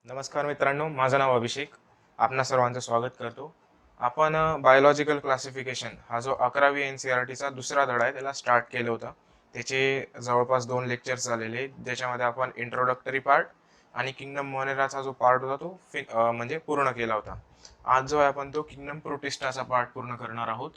नमस्कार मित्रांनो, माझं नाव अभिषेक. आपणा सर्वांचं स्वागत करतो. आपण बायोलॉजिकल क्लासिफिकेशन हा जो 11वी NCERTचा दुसरा धडा आहे त्याला स्टार्ट केलं होतं. त्याचे जवळपास 2 लेक्चर्स झालेले आहेत. ज्याच्यामध्ये आपण इंट्रोडक्टरी पार्ट आणि किंगडम मोनेराचा जो पार्ट होता तो म्हणजे पूर्ण केला होता. आज जो आहे आपण तो किंगडम प्रोटिस्टाचा पार्ट पूर्ण करणार आहोत.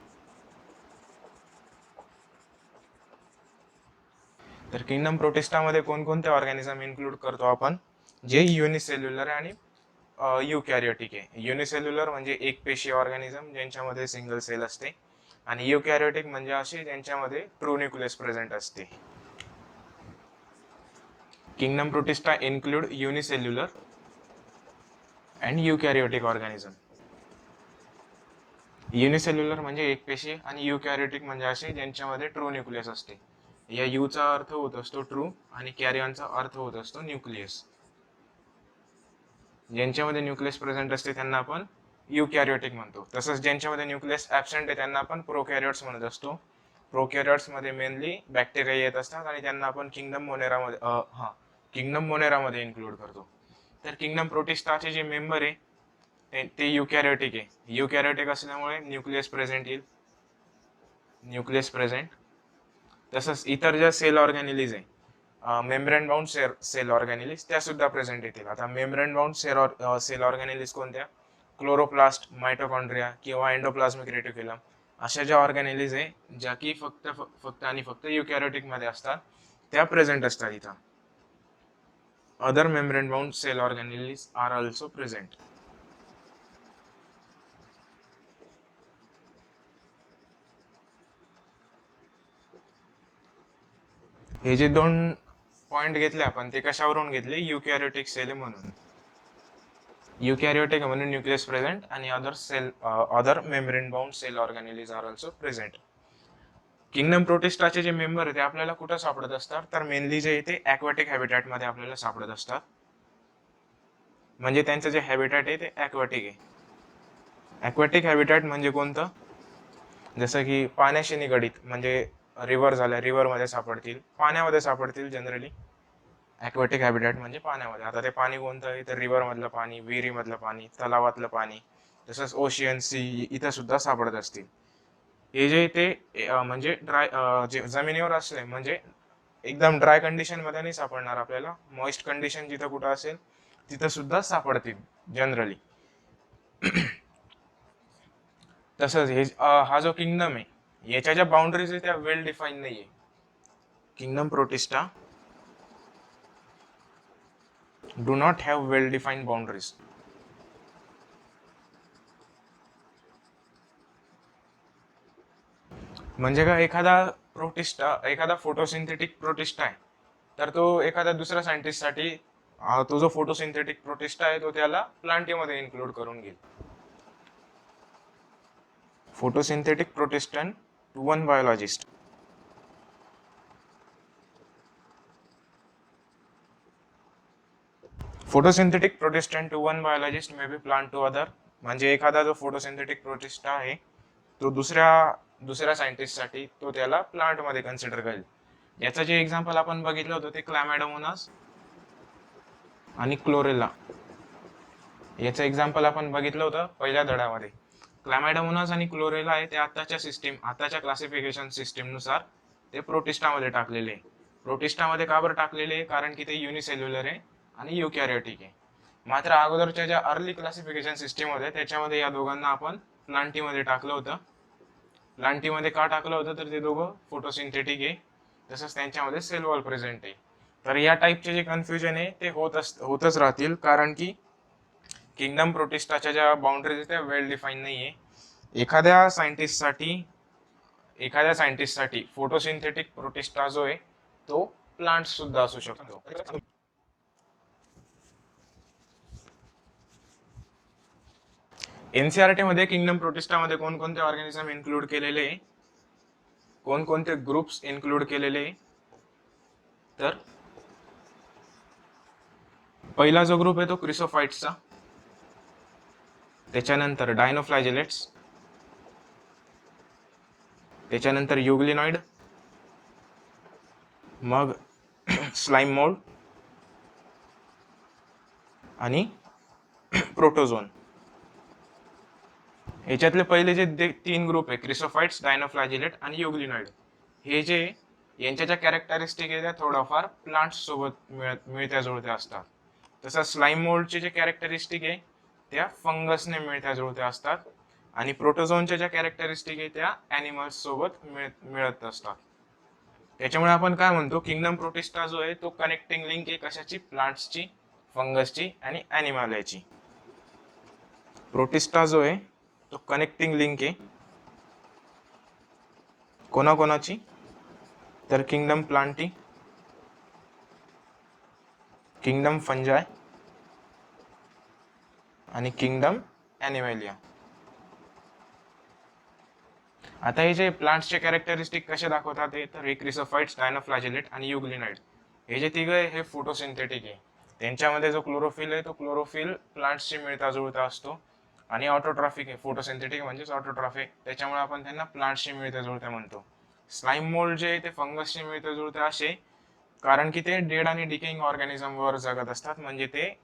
तर किंगडम प्रोटिस्टामध्ये कोणकोणते ऑर्गॅनिझम इन्क्लूड करतो आपण, जे युनिसेल्युलर आणि युकॅरियोटिक आहे. युनिसेल्युलर म्हणजे एक पेशी ऑर्गॅनिझम ज्यांच्यामध्ये सिंगल सेल असते, आणि युकॅरियोटिक म्हणजे असे ज्यांच्यामध्ये ट्रू न्यूक्लियस प्रेझेंट असते. Kingdom Protista include unicellular and eukaryotic organism. Unicellular म्हणजे एक पेशी आणि युकॅरियोटिक म्हणजे असे ज्यांच्यामध्ये ट्रू न्यूक्लियस असते. या यूचा अर्थ होत असतो ट्रू आणि कॅरियॉनचा अर्थ होत असतो न्यूक्लियस. ज्यांच्यामध्ये न्यूक्लियस प्रेझेंट असते त्यांना आपण युकॅरियोटिक म्हणतो. तसंच ज्यांच्यामध्ये न्यूक्लियस ॲबसेंट आहे त्यांना आपण प्रोकॅरियोट्स म्हणत असतो. प्रोकॅरियोट्स मध्ये मेनली बॅक्टेरिया येत असतात आणि त्यांना आपण किंगडम मोनेरामध्ये इन्क्लूड करतो. तर किंगडम प्रोटिस्टाचे जे मेंबर आहे ते युकॅरियोटिक आहे. युकॅरियोटिक असल्यामुळे न्यूक्लियस प्रेझेंट. तसंच इतर ज्या सेल ऑर्गॅनिलीज आहे, मेम्ब्रेन बाउंड सेल ऑर्गॅनिलीज, त्या सुद्धा प्रेझेंट येतील. आता मेम्ब्रेन बाउंड सेल ऑर्गॅनिलीज कोणत्या? क्लोरोप्लास्ट, मायटोकॉन्ड्रिया किंवा एंडोप्लाझमिक रेटिक्युलम अशा ज्या ऑर्गॅनिलीज आहे ज्या की फक्त युकॅरियोटिक मध्ये असतात, त्या प्रेझेंट असतात इथं. Other membrane bound cell organelles are also present. हे जे 2 पॉइंट घेतले आपण ते कशावरून घेतले? युकॅरियोटिक सेल म्हणून. युकॅरियोटिक म्हणून न्यूक्लियस प्रेझेंट आणि other membrane bound cell organelles are also present. Kingdom प्रोटिस्टाचे जे मेंबर आहे ते आपल्याला कुठं सापडत असतात? तर मेनली जे ते ॲक्वॅटिक हॅबिटॅटमध्ये आपल्याला सापडत असतात. म्हणजे त्यांचं जे हॅबिटॅट आहे ते ॲक्वॅटिक आहे. ॲक्वॅटिक हॅबिटॅट म्हणजे कोणतं? जसं की पाण्याशी निगडीत, म्हणजे रिव्हर झाल्या, रिव्हरमध्ये सापडतील, पाण्यामध्ये सापडतील जनरली. ॲक्वॅटिक हॅबिटॅट म्हणजे पाण्यामध्ये. आता ते पाणी कोणतं आहे? तर रिव्हर मधलं पाणी, विहिरीमधलं पाणी, तलावातलं पाणी, तसंच ओशियन, सी इथं सुद्धा सापडत असतील. हे जे ते म्हणजे जे जमिनीवर असले, म्हणजे एकदम ड्राय कंडिशन मध्ये नाही सापडणार आपल्याला. मॉइस्ट कंडिशन जिथं कुठं असेल तिथं सुद्धा सापडतील जनरली. तसंच हे हा जो किंगडम आहे याच्या ज्या बाउंड्रीज आहे त्या वेल डिफाईन नाहीये. Kingdom protista do not have well define boundaries. म्हणजे का, एखादा फोटोसिंथेटिक प्रोटिस्टा आहे तर तो एखाद्या दुसऱ्या सायंटिस्टसाठी तो जो फोटोसिंथेटिक प्रोटिस्टा आहे तो त्याला प्लांटीमध्ये इन्क्लूड करून घेईल. Photosynthetic protistan to one biologist. Photosynthetic protistan to one biologist may be plant to other. म्हणजे एखादा जो फोटोसिंथेटिक प्रोटिस्टा आहे तो दुसऱ्या सायंटिस्टसाठी तो त्याला प्लांटमध्ये कन्सिडर करेल. याचं जे एक्झाम्पल आपण बघितलं होतं ते क्लॅमॅडोमोनास आणि क्लोरेला. याचं एक्झाम्पल आपण बघितलं होतं पहिल्या धड्यामध्ये. क्लॅमॅडोमोनास आणि क्लोरेला आहे ते आताच्या क्लासिफिकेशन सिस्टीमनुसार ते प्रोटिस्टामध्ये टाकलेले आहे. प्रोटिस्टामध्ये का बरं टाकलेले आहे? कारण की ते युनिसेल्युलर आहे आणि युकॅरियोटिक आहे. मात्र अगोदरच्या ज्या अर्ली क्लासिफिकेशन सिस्टीम होत्या त्याच्यामध्ये या दोघांना आपण प्लांटीमध्ये टाकलं होतं. प्लांटीमध्ये का टाकलं होतं? तर ते दोघं फोटोसिंथेटिक आहे, तसंच त्यांच्यामध्ये सेल वॉल प्रेझेंट आहे. तर या टाईपचे जे कन्फ्युजन आहे ते होतच राहतील, कारण की किंगडम प्रोटिस्टाच्या ज्या बाउंड्रीज त्या वेल डिफाईन नाहीये. एखाद्या सायंटिस्टसाठी फोटोसिंथेटिक प्रोटिस्टा जो आहे तो प्लांट सुद्धा असू शकतो. एनसीआरटी मध्ये किंगडम प्रोटिस्टामध्ये कोणकोणते ऑर्गॅनिझम इन्क्लूड केलेले आहे, कोणकोणते ग्रुप्स इन्क्लूड केलेले आहे? तर पहिला जो ग्रुप आहे तो क्रिसोफाइट्सचा, त्याच्यानंतर डायनोफ्लॅजेलेट्स, त्याच्यानंतर युग्लिनॉइड, मग स्लाइम मोल्ड, आणि प्रोटोझोन. याच्यातले पहिले जे 3 ग्रुप आहे, क्रिसोफाइट्स, डायनोफ्लॅजिलेट आणि युग्लिनॉइड, हे जे यांच्या ज्या कॅरेक्टरिस्टिक आहे त्या थोडाफार प्लांट्स सोबत मिळत्या जुळत्या असतात. तसं स्लाइम मोल्डचे जे कॅरेक्टरिस्टिक आहे त्या फंगसने मिळत्या जुळत्या असतात आणि प्रोटोझोनच्या ज्या कॅरेक्टरिस्टिक आहे त्या ॲनिमल्स सोबत मिळत असतात. त्याच्यामुळे आपण काय म्हणतो, किंगडम प्रोटिस्टा जो आहे तो कनेक्टिंग लिंक आहे कशाची, प्लांट्सची, फंगसची आणि ॲनिमलची. प्रोटिस्टा जो आहे तो कनेक्टिंग लिंक आहे कोणाकोणाची, तर किंगडम प्लांटी, किंगडम फंजाय आणि किंगडम ॲनिमॅलिया. आता हे जे प्लांट्सचे कॅरेक्टरिस्टिक कसे दाखवतात ते, तर हे क्रिसोफाइट्स, डायनोफ्लॅजिलेट आणि युग्लिनॉइड हे जे तिघं हे फोटोसिंथेटिक आहे. त्यांच्यामध्ये जो क्लोरोफिल आहे तो क्लोरोफिल प्लांट्सशी मिळता जुळता असतो आणि ऑटोट्रॉफिक आहे. फोटोसिंथेटिक म्हणजेच ऑटोट्रॉफिक, त्याच्यामुळे आपण त्यांना प्लांट्सशी मिळता जुळता म्हणतो. स्लाइम मोल्ड जे आहे ते फंगसशी मिळता जुळता असे, कारण की ते डेड आणि डिकेइंग ऑर्गॅनिझमवर जगत असतात, म्हणजे ते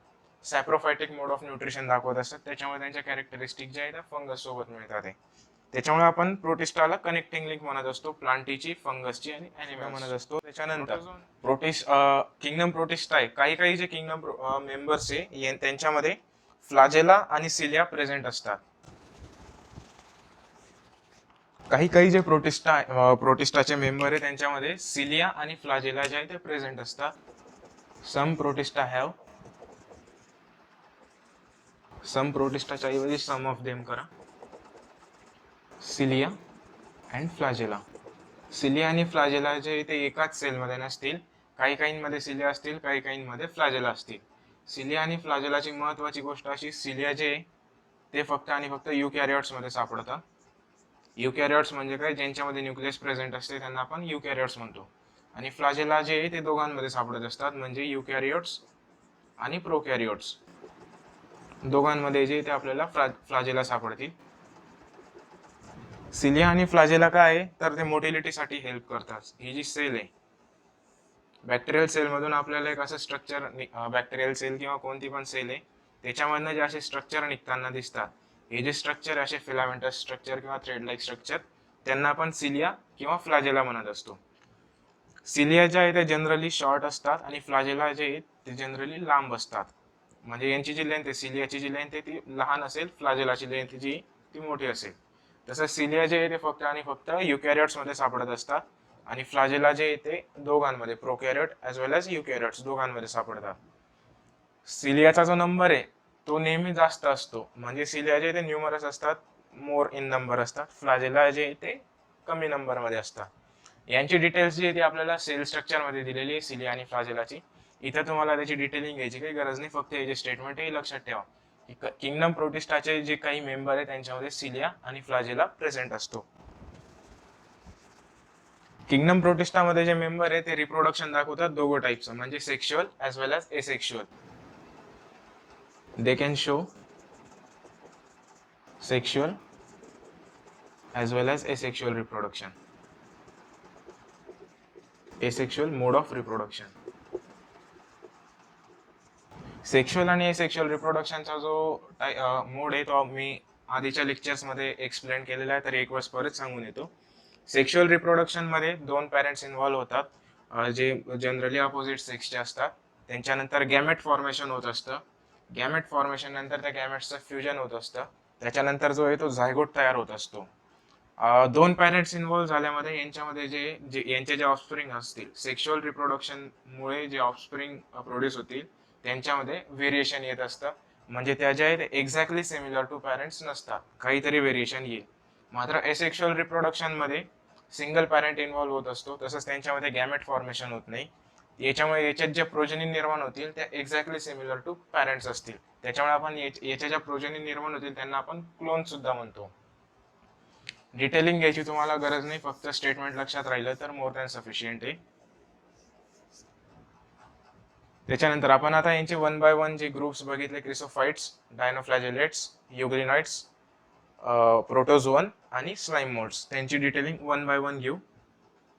सॅप्रोफायटिक मोड ऑफ न्यूट्रिशन दाखवत असतात. त्याच्यामुळे त्यांच्या कॅरेक्टरिस्टिक जे आहे त्या फंगस सोबत मिळतात. त्याच्यामुळे आपण प्रोटिस्टाला कनेक्टिंग लिंक म्हणत असतो, प्लांटीची, फंगसची आणि ॲनिमल म्हणत असतो. त्याच्यानंतर किंगडम प्रोटिस्टा आहे. काही काही जे किंगडम मेंबर्स आहे त्यांच्यामध्ये फ्लाजेला आणि सिलिया प्रेझेंट असतात. काही काही जे प्रोटिस्टाचे मेंबर आहे त्यांच्यामध्ये सिलिया आणि फ्लाजेला जे आहे ते प्रेझेंट असतात. सम प्रोटिस्टा हॅव, सम प्रोटिस्टाच्या ऐवजी सम ऑफ देम करा, सिलिया अँड फ्लाजेला. सिलिया आणि फ्लाजेला जे ते एकाच सेलमध्ये नसतील, काही काहींमध्ये सिलिया असतील, काही काहींमध्ये फ्लाजेला असतील. सिलिया आणि फ्लाजेलाची महत्वाची गोष्ट अशी, सिलिया जे ते फक्त आणि फक्त युकॅरियोट्स मध्ये सापडतात. युकॅरियोट्स म्हणजे काय, ज्यांच्यामध्ये न्यूक्लियस प्रेझेंट असते त्यांना आपण युकॅरियोट्स म्हणतो. आणि फ्लाजेला जे ते दोघांमध्ये सापडत असतात, म्हणजे युकॅरियोट्स आणि प्रोकॅरियोट्स दोघांमध्ये जे ते आपल्याला फ्लाजेला सापडतील. सिलिया आणि फ्लाजेला काय आहे, तर ते मोटिलिटीसाठी हेल्प करतात. ही जी सेल आहे, बॅक्टेरियल सेलमधून आपल्याला एक असं स्ट्रक्चर, बॅक्टेरियल सेल किंवा कोणती पण सेल आहे त्याच्यामधनं जे असे स्ट्रक्चर निघताना दिसतात, हे जे स्ट्रक्चर असे फिलामेंटस स्ट्रक्चर किंवा थ्रेड लाईक स्ट्रक्चर, त्यांना आपण सिलिया किंवा फ्लाजेला म्हणत असतो. सिलिया जे आहे ते जनरली शॉर्ट असतात आणि फ्लाजेला जे आहेत ते जनरली लांब असतात. म्हणजे यांची जी लेंथ आहे, सिलियाची जी लेंथ आहे ती लहान असेल, फ्लाजेलाची लेंथ जी ती मोठी असेल. तसं सिलिया जे आहे ते फक्त आणि फक्त युकॅरियोट्स मध्ये सापडत असतात आणि फ्लाजेला जे आहे ते दोघांमध्ये, प्रोकॅरियोट ॲज वेल एज युकॅरियोट्स दोघांमध्ये सापडतात. सिलियाचा जो नंबर आहे तो नेहमी जास्त असतो, म्हणजे सिलिया जे ते न्यूमरस असतात, मोर इन नंबर असतात. फ्लाजेला जे ते कमी नंबर मध्ये असतात. यांची डिटेल्स जी आहे ती आपल्याला सेल स्ट्रक्चर मध्ये दिलेली आहे सिलिया आणि फ्लाजेलाची. इथं तुम्हाला त्याची डिटेलिंग घ्यायची काही गरज नाही, फक्त हे जे स्टेटमेंट आहे लक्षात ठेवा. किंगडम प्रोटिस्टाचे जे काही मेंबर आहे त्यांच्यामध्ये सिलिया आणि फ्लाजेला प्रेझेंट असतो. किंगडम प्रोटिस्टामध्ये जे मेंबर आहे ते रिप्रोडक्शन दाखवतात दोघं टाईपचं, म्हणजे sexual as well as asexual. They can show sexual as well as asexual reproduction, asexual mode of reproduction. Sexual आणि एसेक्शुअल रिप्रोडक्शनचा जो मोड आहे तो मी आधीच्या लेक्चर्समध्ये एक्सप्लेन केलेला आहे, तर एक वेळेस परत सांगून येतो. सेक्शुअल रिप्रोडक्शन मध्ये 2 पॅरेंट्स इन्व्हॉल्व्ह होतात, जे जनरली अपोजिट सेक्सचे असतात. त्यांच्यानंतर गॅमेट फॉर्मेशन होत असतं. गॅमेट फॉर्मेशन नंतर त्या गॅमेट्सचं फ्युजन होत असतं. त्याच्यानंतर जो आहे तो झायगोट तयार होत असतो. 2 पॅरेंट्स इन्व्हॉल्व्ह झाल्यामध्ये यांच्यामध्ये जे यांचे जे ऑफस्प्रिंग असतील, सेक्शुअल रिप्रोडक्शन मुळे जे ऑफस्प्रिंग प्रोड्यूस होतील त्यांच्यामध्ये व्हेरिएशन येत असतं. म्हणजे त्या ज्या आहेत एक्झॅक्टली सिमिलर टू पॅरेंट्स नसतात, काहीतरी व्हेरिएशन येईल. मात्र एसेक्शुअल रिप्रोडक्शन मध्ये सिंगल पॅरेंट इन्व्हॉल्व्ह होत असतो, तसंच त्यांच्यामध्ये गॅमेट फॉर्मेशन होत नाही. याच्यामुळे याच्यात ज्या प्रोजनी निर्माण होतील त्या एक्झॅक्टली सिमिलर टू पॅरेंट्स असतील. त्याच्यामुळे आपण याच्या ज्या प्रोजनी निर्माण होतील त्यांना आपण क्लोन सुद्धा म्हणतो. डिटेलिंग घ्यायची तुम्हाला गरज नाही, फक्त स्टेटमेंट लक्षात राहिलं तर मोर दॅन सफिशियंट आहे. त्याच्यानंतर आपण आता यांचे 1 बाय 1 जे ग्रुप्स बघितले, क्रिसोफाइट्स, डायनोफ्लॅजिलेट्स, युग्लिनॉइड्स, प्रोटोझोअन आणि स्लाइम मोल्ड्स, त्यांची डिटेलिंग 1 बाय 1 घेऊ.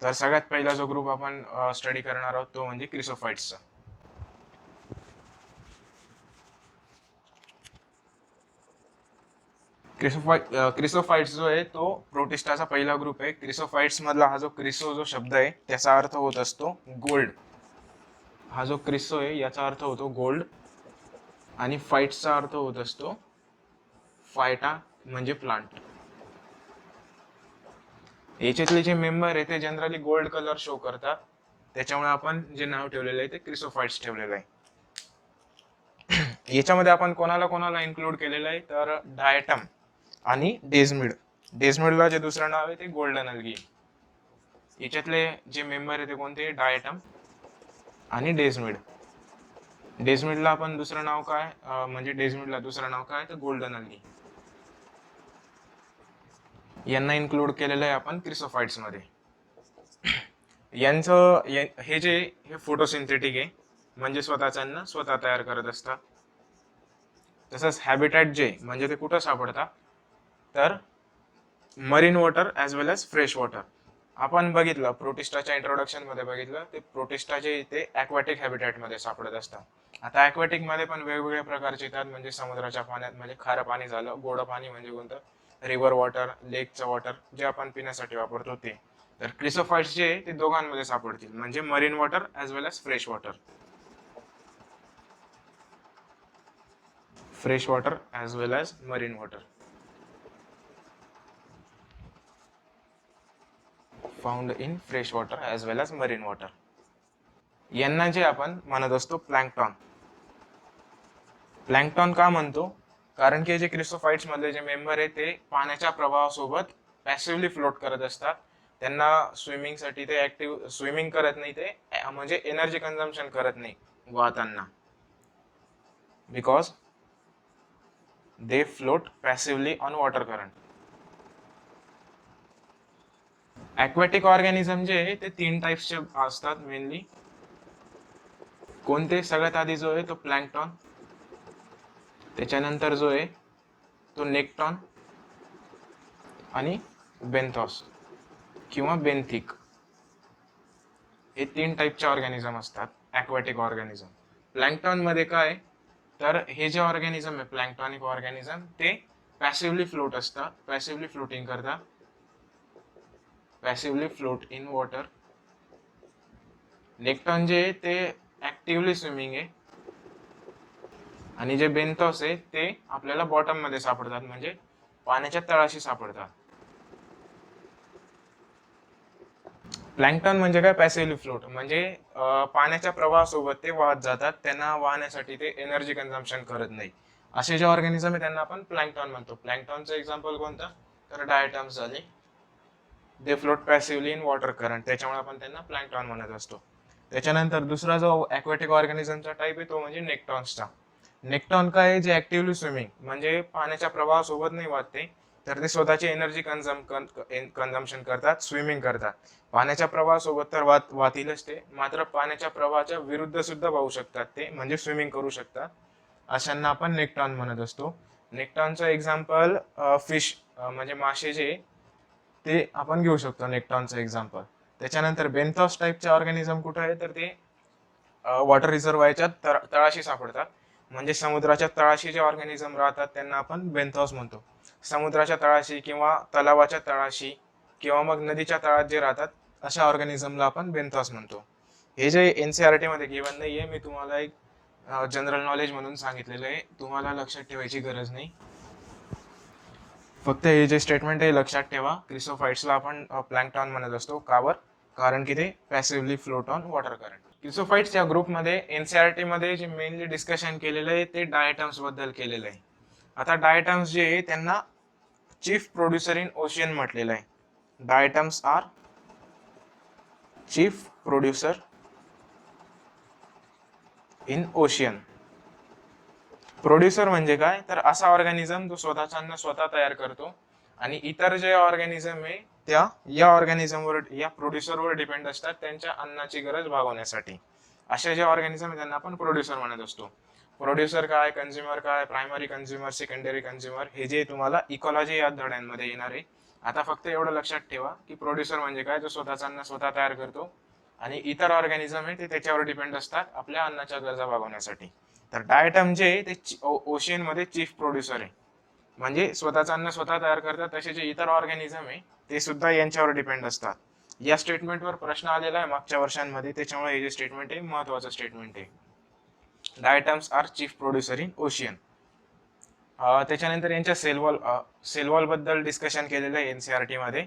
तर सगळ्यात पहिला जो ग्रुप आपण स्टडी करणार आहोत तो म्हणजे क्रिसोफाइट्सचा. क्रिसोफाइट्स जो आहे तो प्रोटिस्टाचा पहिला ग्रुप आहे. क्रिसोफाइट्स मधला हा जो क्रिसो जो शब्द आहे त्याचा अर्थ होत असतो गोल्ड. हा जो क्रिसो आहे याचा अर्थ होतो गोल्ड आणि फाइट्सचा अर्थ होत असतो फायटा म्हणजे प्लांट. याच्यातले जे मेंबर आहे ते जनरली गोल्ड कलर शो करतात, त्याच्यामुळे आपण जे नाव ठेवलेलं आहे ते क्रिसोफाइट्स ठेवलेलं आहे. याच्यामध्ये आपण कोणाला कोणाला इन्क्लूड केलेलं आहे तर डायटम आणि डेझमिड. डेझमिडला जे दुसरं नाव आहे ते गोल्डन अल्गी. याच्यातले जे मेंबर आहे ते कोणते, डायटम आणि डेझमिड. डेझमिडला आपण दुसरं नाव काय म्हणजे डेझमिडला दुसरं नाव काय तर गोल्डन अल्गी. यांना इन्क्लूड केलेलं आहे आपण क्रिसोफाइट्स मध्ये. हे फोटोसिंथेटिक आहे म्हणजे स्वतःच अन्न स्वतः तयार करत असतात. तसंच हॅबिटॅट जे म्हणजे ते कुठं सापडतात तर marine water as well as fresh water. आपण बघितलं प्रोटिस्टाच्या इंट्रोडक्शन मध्ये बघितलं ते प्रोटिस्टाचे ते ॲक्वॅटिक हॅबिटॅट मध्ये सापडत असतात. आता ॲक्वॅटिक मध्ये पण वेगवेगळ्या प्रकारचे येतात, म्हणजे समुद्राच्या पाण्यात म्हणजे खारं पाणी झालं, गोड पाणी म्हणजे कोणतं रिव्हर वॉटर, लेकचं वॉटर जे आपण पिण्यासाठी वापरतो ते. तर क्रिसोफाइट्स जे ते दोघांमध्ये सापडतील म्हणजे marine water as well as fresh water. Fresh water as well as marine water found in fresh water as well as marine water. यांना जे आपण म्हणत असतो प्लॅंक्टॉन. प्लॅंक्टॉन का म्हणतो कारण की जे क्रिसोफाइट्स मधले जे मेंबर आहे ते पाण्याच्या प्रवाहासोबत पॅसिव्हली फ्लोट करत असतात. त्यांना स्विमिंगसाठी ते ऍक्टिव्ह स्विमिंग करत नाही, ते म्हणजे एनर्जी कन्झम्पशन करत नाही वाहताना, because they float passively on water current. Aquatic organism जे आहे ते 3 टाइप्सचे असतात मेनली. कोणते, सगळ्यात आधी जो आहे तो प्लॅंक्टॉन, त्याच्यानंतर जो आहे तो नेक्टॉन आणि बेन्थॉस किंवा बेन्थिक. हे 3 टाइपचे ऑर्गॅनिझम असतात ॲक्वॅटिक ऑर्गॅनिझम. प्लॅंक्टॉन मध्ये काय तर हे जे ऑर्गॅनिझम आहे प्लॅंक्टॉनिक ऑर्गॅनिझम ते पॅसिव्हली फ्लोट असतात, पॅसिव्हली फ्लोटिंग करतात, passively float in water. Nekton जे ते ऍक्टिव्हली स्विमिंग आहे आणि जे बेन्थॉस आहे ते आपल्याला बॉटम मध्ये सापडतात म्हणजे पाण्याच्या तळाशी सापडतात. प्लॅंक्टॉन म्हणजे काय, पॅसिव्हली फ्लोट म्हणजे पाण्याच्या प्रवाहासोबत ते वाहत जातात, त्यांना वाहण्यासाठी ते एनर्जी कन्झम्पशन करत नाही. असे जे ऑर्गॅनिझम आहे त्यांना आपण प्लॅंक्टॉन म्हणतो. प्लॅंक्टॉनचं एक्झाम्पल कोणतं तर डायटम्स झाले, दे float passively in water current, त्याच्यामुळे आपण त्यांना प्लॅंक्टॉन म्हणत असतो. त्याच्यानंतर दुसरा जो ॲक्वॅटिक ऑर्गॅनिझमचा टाईप आहे तो म्हणजे नेक्टॉन्सचा. नेक्टॉन काय, जे ऍक्टिव्हली स्विमिंग म्हणजे पाण्याच्या प्रवाहासोबत नाही वाहते, तर ते स्वतःची एनर्जी कन्झम्पशन करतात, स्विमिंग करतात. पाण्याच्या प्रवाहासोबत तर वाहतीलच ते, मात्र पाण्याच्या प्रवाहाच्या विरुद्ध सुद्धा वाहू शकतात ते, म्हणजे स्विमिंग करू शकतात. अशांना आपण नेक्टॉन म्हणत असतो. नेक्टॉनचं एक्झाम्पल फिश म्हणजे मासे जे ते आपण घेऊ शकतो नेक्टॉनचं एक्झाम्पल. त्याच्यानंतर बेन्थॉस टाईपचे ऑर्गॅनिझम कुठे आहे तर ते वॉटर रिझर्वायरच्या तळाशी सापडतात. म्हणजे समुद्राच्या तळाशी जे ऑर्गॅनिझम राहतात त्यांना आपण बेन्थॉस म्हणतो. समुद्राच्या तळाशी किंवा तलावाच्या तळाशी किंवा मग नदीच्या तळात जे राहतात अशा ऑर्गॅनिझमला आपण बेन्थॉस म्हणतो. हे जे एनसीईआरटी मध्ये गिवन नाहीये, मी तुम्हाला एक जनरल नॉलेज म्हणून सांगितलेलं आहे, तुम्हाला लक्षात ठेवायची गरज नाही. फक्त हे जे स्टेटमेंट आहे लक्षात ठेवा. क्रिसोफाइट्सला आपण प्लॅंक्टॉन म्हणत असतो, कावर कारण की ते passively float on water current. Chrysophytes या ग्रुपमध्ये एनसीईआरटी मध्ये जे मेनली डिस्कशन केलेलं आहे ते डायटम्स बद्दल केलेलं आहे. आता डायटम्स जे आहे त्यांना चीफ प्रोड्युसर इन ओशियन म्हटलेलं आहे. Diatoms are chief producer in ocean. Producer म्हणजे काय तर असा ऑर्गॅनिझम जो स्वतःचं अन्न स्वतः तयार करतो आणि इतर जे ऑर्गॅनिझम आहे त्या या ऑर्गॅनिझमवर या प्रोड्युसरवर डिपेंड असतात त्यांच्या अन्नाची गरज भागवण्यासाठी. असे जे ऑर्गॅनिझम आहे त्यांना आपण प्रोड्युसर म्हणत असतो. प्रोड्युसर काय, कंझ्युमर काय, प्रायमरी कंझ्युमर, सेकंडरी कंझ्युमर, हे जे तुम्हाला इकॉलॉजी या धड्यांमध्ये येणार आहे. आता फक्त एवढं लक्षात ठेवा की प्रोड्युसर म्हणजे काय, जो स्वतःचं अन्न स्वतः तयार करतो आणि इतर ऑर्गॅनिझम आहे ते त्याच्यावर डिपेंड असतात आपल्या अन्नाच्या गरजा भागवण्यासाठी. तर डायटम जे ते ओशियन मध्ये चीफ प्रोड्युसर आहे. म्हणजे स्वतःचं अन्न स्वतः तयार करतात, तसे जे इतर ऑर्गॅनिझम आहे ते सुद्धा यांच्यावर डिपेंड असतात. या स्टेटमेंटवर प्रश्न आलेला आहे मागच्या वर्षांमध्ये, त्याच्यामुळे हे जे स्टेटमेंट आहे महत्वाचं स्टेटमेंट आहे. Diatoms are chief producer in ocean. त्याच्यानंतर यांच्या सेल वॉल बद्दल डिस्कशन केलेलं आहे एनसीआरटी मध्ये.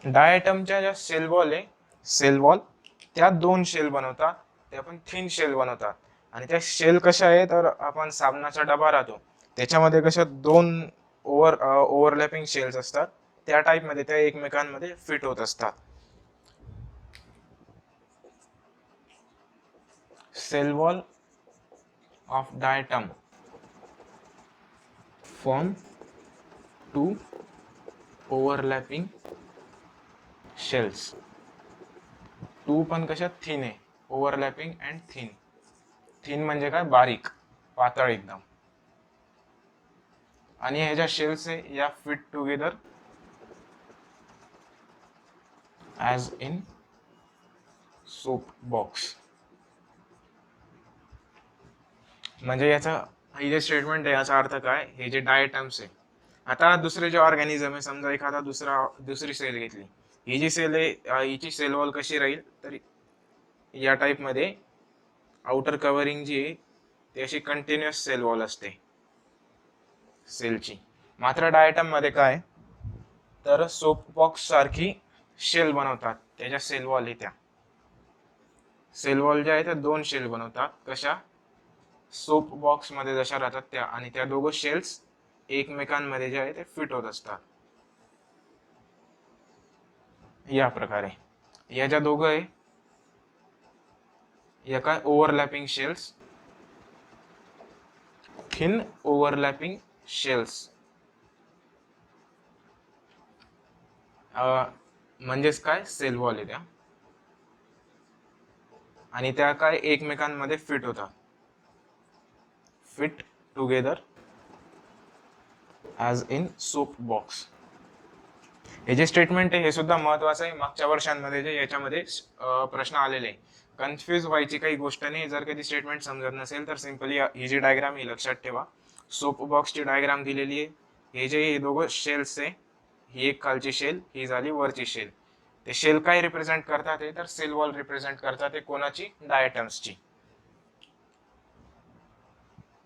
डायटमच्या ज्या सेल वॉल त्या 2 शेल बनवतात, त्या पण थिन शेल बनवतात. आणि त्या शेल कशा आहे, तर आपण साबणाचा डबा राहतो त्याच्यामध्ये कशा 2 ओव्हरलॅपिंग शेल्स असतात, त्या टाइप मध्ये त्या एकमेकांमध्ये फिट होत असतात. Cell wall of diatom form 2 overlapping shells. 2 पण कशा थिन आहे, ओव्हरलॅपिंग अँड थिन. थिन म्हणजे काय, बारीक पातळ एकदम. आणि ह्या ज्या शेल्स आहे या fit together as in soap box. म्हणजे याचा हे जे स्टेटमेंट आहे याचा अर्थ काय, हे जे डायटम्स आहे, आता दुसरे जे ऑर्गॅनिझम आहे, समजा एखादा दुसरी सेल घेतली, ही जी सेल आहे हिची सेल वॉल कशी राहील, तर या टाइप मध्ये आउटर कव्हरिंग जी आहे ती अशी कंटिन्युअस सेल वॉल असते सेलची. मात्र डायटम मध्ये काय, तर सोप बॉक्स सारखी शेल बनवतात. त्याच्या सेल वॉल आहे, त्या सेल वॉल ज्या आहेत त्या 2 शेल बनवतात. कशा, सोप बॉक्स मध्ये जशा राहतात त्या, आणि त्या दोघं शेल्स एकमेकांमध्ये जे आहे ते फिट होत असतात या प्रकारे. या ज्या दोघं आहे या काय, overlapping shells, thin overlapping shells. म्हणजेच काय, सेल वॉल आहे त्या, आणि त्या काय एकमेकांमध्ये फिट होतात, fit together as in soap box. हे जे स्टेटमेंट आहे हे सुद्धा महत्वाचं आहे. मागच्या वर्षांमध्ये जे याच्यामध्ये प्रश्न आलेले आहे, कन्फ्यूज व्हायची काही गोष्ट नाही. जर कधी स्टेटमेंट समजत नसेल तर सिंपली ही जी डायग्राम ही लक्षात ठेवा. सोप बॉक्सची डायग्राम दिलेली आहे. हे दोघं शेल्स आहे, ही एक खालची शेल, ही झाली वरची शेल. ते शेल काय रिप्रेझेंट करतात, तर सेल वॉल रिप्रेझेंट करतात. कोणाची, डायटम्सची.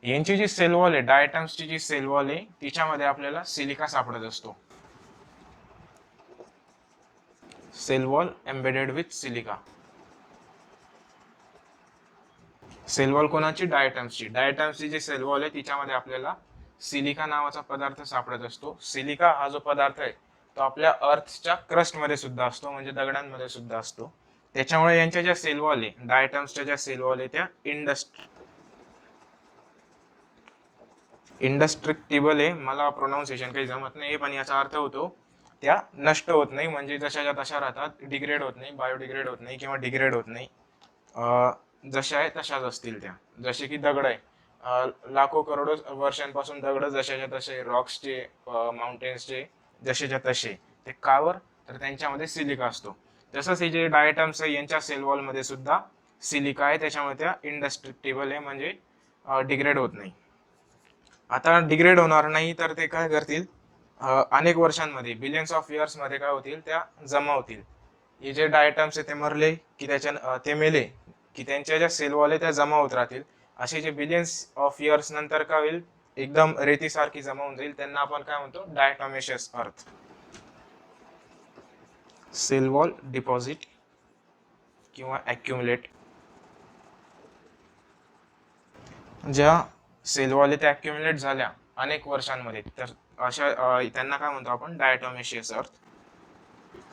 यांची जी सेल वॉल आहे, डायटम्सची जी सेल वॉल आहे, तिच्यामध्ये आपल्याला सिलिका सापडत असतो. Cell wall embedded with silica. Cell wall कोणाची, डायटम्सची. डायटम्सची जी सेल वॉल आहे तिच्यामध्ये आपल्याला सिलिका नावाचा पदार्थ सापडत असतो. सिलिका हा जो पदार्थ आहे तो आपल्या अर्थच्या क्रस्ट मध्ये सुद्धा असतो, म्हणजे दगडांमध्ये सुद्धा असतो. त्याच्यामुळे यांच्या ज्या सेल वॉल आहे, डायटम्सच्या ज्या सेल वॉल आहे त्या इंडस्ट्रिक्टिबल आहे. मला प्रोनाऊन्सिएशन काही जमत नाही, पण याचा अर्थ होतो त्या नष्ट होत नाही, म्हणजे जशाच्या तशा राहतात, डिग्रेड होत नाही, बायोडिग्रेड होत नाही किंवा डिग्रेड होत नाही. जशा आहे तशाच असतील त्या. जसे की दगड आहे, लाखो करोडो वर्षांपासून दगड जशाच्या तसे, रॉक्सचे, माउंटेन्सचे जसेच्या तसे. ते कावर, तर त्यांच्यामध्ये सिलिका असतो. तसंच हे जे डायटम्स आहे यांच्या सेल वॉल मध्ये सुद्धा सिलिका आहे, त्याच्यामुळे त्या इंडस्ट्रिक्टिबल आहे, म्हणजे डिग्रेड होत नाही. आता डिग्रेड होणार नाही तर ते काय करतील, अनेक वर्षांमध्ये, बिलियन्स ऑफ इयर्स मध्ये काय होतील, त्या जमा होतील. हे जे डायटम्स आहे ते मरले की ते मेले की त्यांच्या ज्या सेल वॉल आहे त्या जमा होत राहतील. असे जे बिलियन्स ऑफ इयर्स नंतर काय होईल, एकदम रेतीसारखी जमा होऊन जाईल. त्यांना आपण काय म्हणतो, डायटॉमेशियस अर्थ. सेल वॉल डिपॉझिट किंवा ॲक्युमुलेट. ज्या सेल वॉल आहे त्या ॲक्युमुलेट झाल्या अनेक वर्षांमध्ये, तर अशा त्यांना काय म्हणतो आपण, डायटॉमेशियस अर्थ.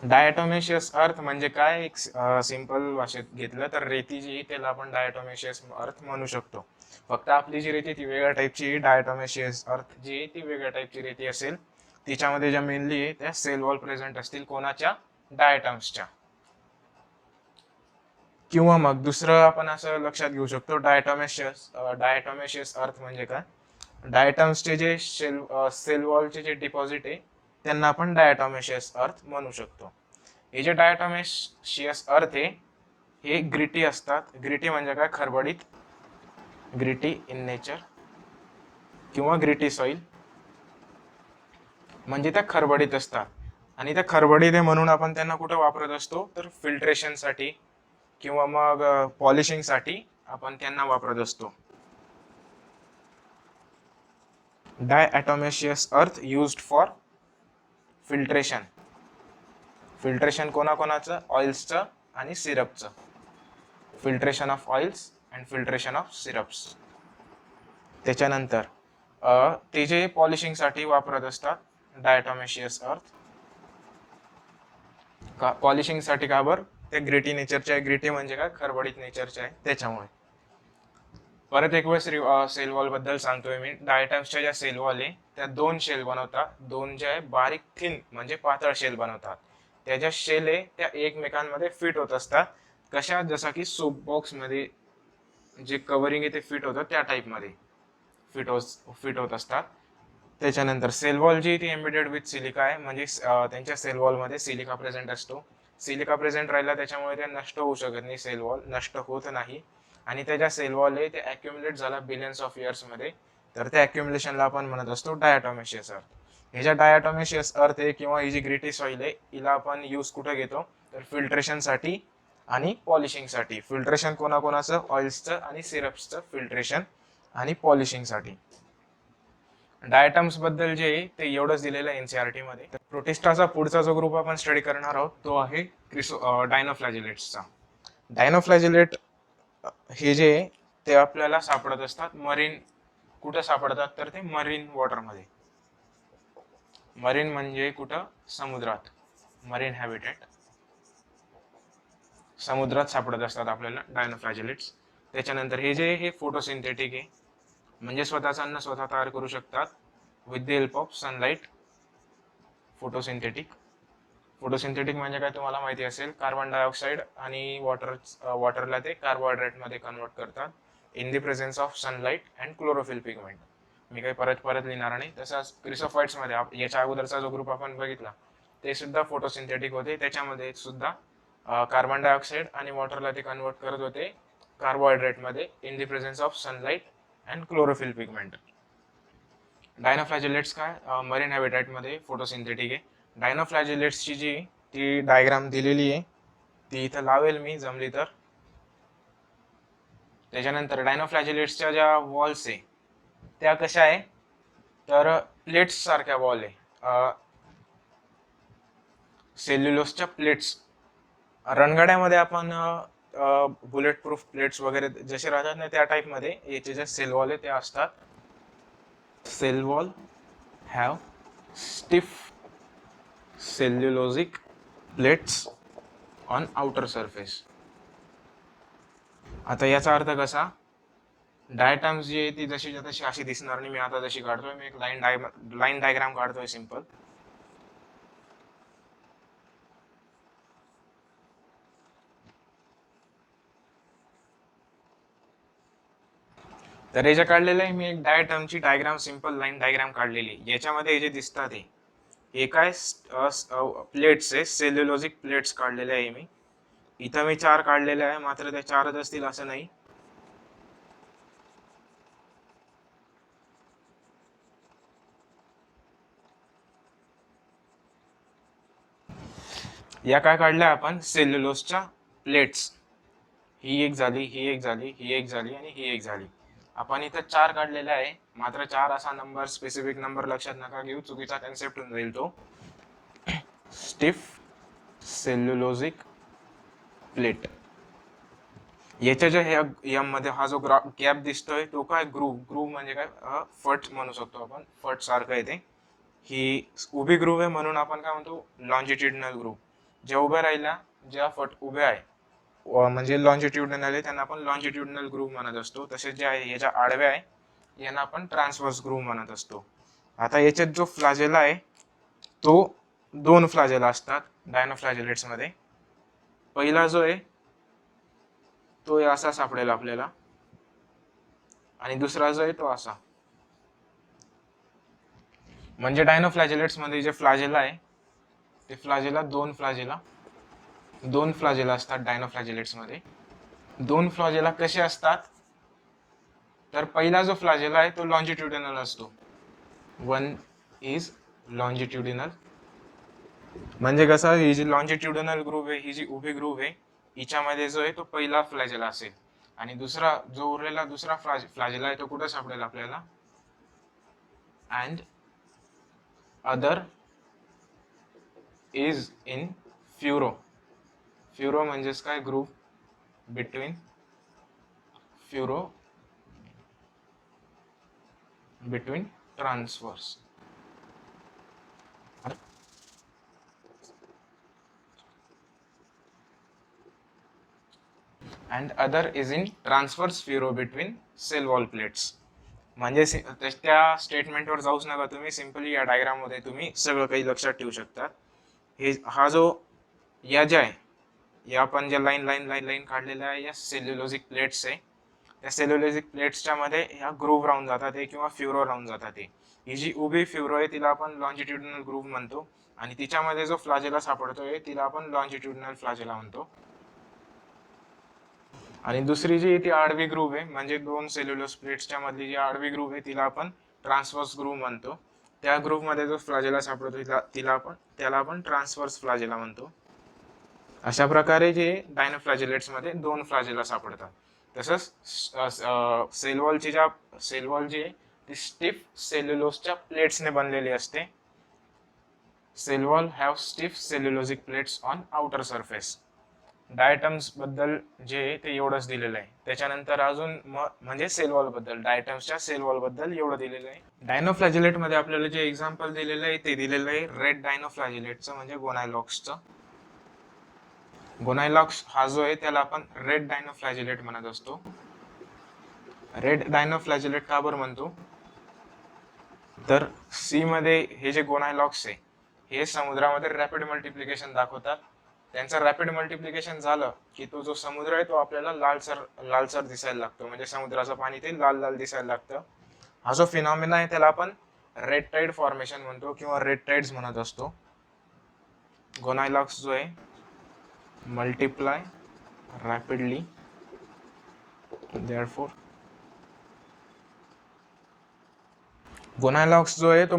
डायटॉमेशियस अर्थ म्हणजे काय, एक सिंपल भाषेत घेतलं तर रेती जी त्याला आपण डायटॉमेशियस अर्थ म्हणू शकतो. फक्त आपली जी रेती ती वेगळ्या टाईपची, डायटॉमेशियस अर्थ जी आहे ती वेगळ्या टाईपची रेती असेल. तिच्यामध्ये ज्या मेनली आहे त्या सेल वॉल प्रेझेंट असतील, कोणाच्या, डायटम्सच्या. किंवा मग दुसरं आपण असं लक्षात घेऊ शकतो, डायटॉमेशियस अर्थ म्हणजे काय, डायटम्सचे जे सेल वॉलचे जे डिपॉझिट आहे त्यांना आपण डायटॉमेशियस अर्थ म्हणू शकतो. हे जे डायटॉमेशियस अर्थ आहे हे ग्रिटी असतात. ग्रिटी म्हणजे काय, खरबडीत ग्रिटी इन नेचर किंवा ग्रिटी सॉइल, म्हणजे त्या खरबडीत असतात. आणि त्या खरबडीत आहे म्हणून आपण त्यांना कुठं वापरत असतो, तर फिल्ट्रेशनसाठी किंवा मग पॉलिशिंगसाठी आपण त्यांना वापरत असतो. Diatomaceous earth used for filtration. Filtration कोणाकोणाचं? ऑइल्सचं आणि सिरपचं. Filtration of oils and filtration of syrups. त्याच्यानंतर ते जे पॉलिशिंगसाठी वापरत असतात डायॲटोमेशियस अर्थ. पॉलिशिंगसाठी का बरं? ते ग्रिटी नेचरचे आहे. ग्रिटी म्हणजे काय? खरबडीत नेचरचे आहे, त्याच्यामुळे. परत एक वेळेस सेल वॉल बद्दल सांगतोय मी. डायटम्सच्या ज्या सेल वॉल आहे त्या 2 शेल बनवतात. 2 जे आहे बारीक थिन म्हणजे पातळ शेल बनवतात. त्या ज्या शेल आहे त्या एकमेकांमध्ये फिट होत असतात. कशा? जसा की सोप बॉक्स मध्ये जे कव्हरिंग आहे ते फिट होतं त्या टाईपमध्ये फिट होत असतात. त्याच्यानंतर सेल वॉल जी ती एम्बेडेड विथ सिलिका आहे, म्हणजे त्यांच्या सेल वॉलमध्ये सिलिका प्रेझेंट असतो. सिलिका प्रेझेंट राहिला त्याच्यामुळे ते नष्ट होऊ शकत नाही. सेल वॉल नष्ट होत नाही. आणि त्या ज्या सेल वॉल आहे ते अॅक्युमुलेट झाला बिलियन्स ऑफ इयर्समध्ये, तर त्या अॅक्युमुलेशनला आपण म्हणत असतो डायॲटोमेशियस अर्थ. हे ज्या डायॲटोमेशियस अर्थ आहे किंवा ही जी ग्रिटी सॉइल आहे हिला आपण यूज कुठं घेतो, तर फिल्ट्रेशनसाठी आणि पॉलिशिंगसाठी. फिल्ट्रेशन कोणाकोणाचं? ऑइल्सचं आणि सिरप्सचं फिल्ट्रेशन आणि पॉलिशिंगसाठी. डायटम्स बद्दल जे आहे ते एवढंच दिलेलं आहे एनसीईआरटी मध्ये. तर प्रोटिस्टाचा पुढचा जो ग्रुप आपण स्टडी करणार आहोत तो आहे डायनोफ्लॅजिलेट्सचा. डायनोफ्लॅजिलेट हे जे आहे ते आपल्याला सापडत असतात मरीन. कुठं सापडतात? तर ते मरीन वॉटरमध्ये. मरीन म्हणजे कुठं? समुद्रात. मरीन हॅबिटेट समुद्रात सापडत असतात आपल्याला डायनोफ्लॅजिलेट्स. त्याच्यानंतर हे जे हे फोटोसिंथेटिक आहे, म्हणजे स्वतःचं अन्न स्वतः तयार करू शकतात with the help of sunlight. Photosynthetic म्हणजे काय तुम्हाला माहिती असेल, कार्बन डायऑक्साईड आणि वॉटरला ते कार्बोहायड्रेटमध्ये कन्वर्ट करतात in the presence of sunlight and chlorophyll pigment. मी काही परत लिहिणार नाही. तसंच क्रिसोफाइट्समध्ये याच्या अगोदरचा जो ग्रुप आपण बघितला ते सुद्धा फोटोसिंथेटिक होते. त्याच्यामध्ये सुद्धा कार्बन डायऑक्साईड आणि वॉटरला ते कन्वर्ट करत होते कार्बोहायड्रेटमध्ये in the presence of sunlight and chlorophyll pigment. Dinoflagellates काय? मरीन हॅबिटॅटमध्ये फोटोसिंथेटिक आहे. डायनोफ्लॅजिलेट्सची जी ती डायग्राम दिलेली आहे ती इथं लावेल मी जमली तर. त्याच्यानंतर डायनोफ्लॅजिलेट्सच्या ज्या वॉल्स आहे त्या कशा आहे, तर प्लेट्स सारख्या वॉल आहे. सेल्युलोसच्या प्लेट्स. रणगाड्यामध्ये आपण बुलेट प्रूफ प्लेट्स वगैरे जसे राहतात ना त्या टाईपमध्ये याचे जे सेल वॉल आहे ते असतात. Cell wall have stiff cellulosic plates on outer surface. आता याचा अर्थ कसा? डायटम्स जी आहे ती जशी तशी अशी दिसणार नाही. मी आता जशी काढतोय, मी एक लाईन डायग्राम काढतोय सिंपल. तर याच्या काढलेलं आहे मी एक डायटमची डायग्राम, सिंपल लाईन डायग्राम काढलेली. याच्यामध्ये हे जे दिसतात हे काय प्लेट्स आहे, सेल्युलोजिक प्लेट्स काढलेले आहे मी. इथं मी 4 काढलेले आहे, मात्र त्या 4च असतील असं नाही. या काय काढल्या आपण? सेल्युलोसच्या प्लेट्स. ही एक झाली, ही एक झाली, ही एक झाली आणि ही एक झाली. आपण इथं 4 काढलेल्या आहे, मात्र 4 असा नंबर, स्पेसिफिक नंबर लक्षात नका घेऊ, चुकीचा कन्सेप्ट होऊन जाईल तो. Stiff cellulosic plate. याच्या ज्या एम मध्ये हा जो गॅप दिसतोय तो काय? ग्रूव म्हणजे काय? फट म्हणू शकतो आपण. फट सारखं आहे ते. ही उभी ग्रूव आहे म्हणून आपण काय म्हणतो? Longitudinal groove. ज्या उभ्या राहिल्या, ज्या फट उभ्या आहे म्हणजे लॉन्जिट्युडनल आहे, त्यांना आपण लॉन्जिट्युडनल ग्रूव म्हणत असतो. तसेच जे आहे याच्या आडव्या आहे यांना आपण ट्रान्सवर्स ग्रूव म्हणत असतो. आता याच्यात जो फ्लाजेला आहे तो 2 फ्लाजेला असतात डायनोफ्लॅजिलेट्स मध्ये. पहिला जो आहे तो असा सापडेल आपल्याला आणि दुसरा जो आहे तो असा. म्हणजे डायनोफ्लॅजिलेट्स मध्ये जे फ्लाजेला आहे ते फ्लाजेला 2 फ्लाजेला असतात डायनोफ्लॅजिलेट्स मध्ये. 2 फ्लाजेला कसे असतात? तर पहिला जो फ्लॅजेला आहे तो लॉन्जिट्युडिनल असतो. 1 इज लॉन्जिट्युडिनल. म्हणजे कसं, ही जी लॉन्जिट्युडिनल ग्रुप आहे, ही जी उभी ग्रुप आहे, हिच्यामध्ये जो आहे तो पहिला फ्लॅजेला असेल. आणि दुसरा जो उरलेला दुसरा फ्लॅजेला आहे तो कुठं सापडेल आपल्याला? And other is in furrow. Furrow म्हणजेच काय? Groove between transverse. And other is in transverse furrow between cell wall plates. म्हणजे त्या स्टेटमेंटवर जाऊच नका तुम्ही, सिम्पली या डायग्राम मध्ये तुम्ही सगळं काही लक्षात ठेवू शकता. हा जो या ज्या आहे, या आपण ज्या लाईन काढलेल्या आहे, या सेल्युलोजिक प्लेट्स आहे. त्या सेल्युलोजिक प्लेट्सच्या मध्ये ह्या ग्रुव्ह राहून जातात किंवा फ्युरो राहून जातात. ही जी उभी फ्युरो आहे तिला आपण लॉन्जिट्युडिनल ग्रुव्ह म्हणतो, आणि तिच्यामध्ये जो फ्लॅजेला सापडतोय तिला आपण लॉन्जिट्युडिनल फ्लॅजेला म्हणतो. आणि दुसरी जी ती आडवी ग्रुव्ह आहे, म्हणजे दोन सेल्युलोज प्लेट्सच्या मधली जी आडवी ग्रुव्ह आहे तिला आपण ट्रान्सवर्स ग्रुव्ह म्हणतो. त्या ग्रुव्ह मध्ये जो फ्लॅजेला सापडतो त्याला आपण ट्रान्सवर्स फ्लॅजेला म्हणतो. अशा प्रकारे जे डायनोफ्लॅजेलेट्स मध्ये दोन फ्लॅजेला सापडतात. तसंच सेल वॉल जी आहे ती स्टिफ सेल्युलोजच्या प्लेट्सने बनलेली असते. Cell wall have stiff cellulosic plates on outer surface. Diatoms बद्दल जे ते एवढंच दिलेलं आहे. त्याच्यानंतर अजून म्हणजे सेल वॉल बद्दल, डायटम्सच्या सेल वॉल बद्दल एवढं दिलेलं आहे. डायनोफ्लॅजेलेट मध्ये आपल्याला जे एक्झाम्पल दिलेलं आहे ते दिलेलं आहे रेड डायनोफ्लॅजेलेटचं, म्हणजे गोनायलॉक्सचं. गोनायलॉक्स हा जो आहे त्याला आपण रेड डायनोफ्लॅजेलेट म्हणत असतो. रेड डायनोफ्लॅजेलेट का बरं म्हणतो? तर सी मध्ये हे जे गोनायलॉक्स आहे हे समुद्रामध्ये रॅपिड मल्टिप्लिकेशन दाखवतात. त्यांचं रॅपिड मल्टिप्लिकेशन झालं की तो जो समुद्र आहे तो आपल्याला लालसर दिसायला लागतो, म्हणजे समुद्राचं पाणी ते लाल लाल दिसायला लागतं. हा जो फिनॉमिना आहे त्याला आपण रेड टाइड फॉर्मेशन म्हणतो किंवा रेड टाइड्स म्हणत असतो. गोनायलॉक्स जो आहे मल्टिप्लाय रॅपिडली, देअरफॉर गोनायलॉक्स जो आहे तो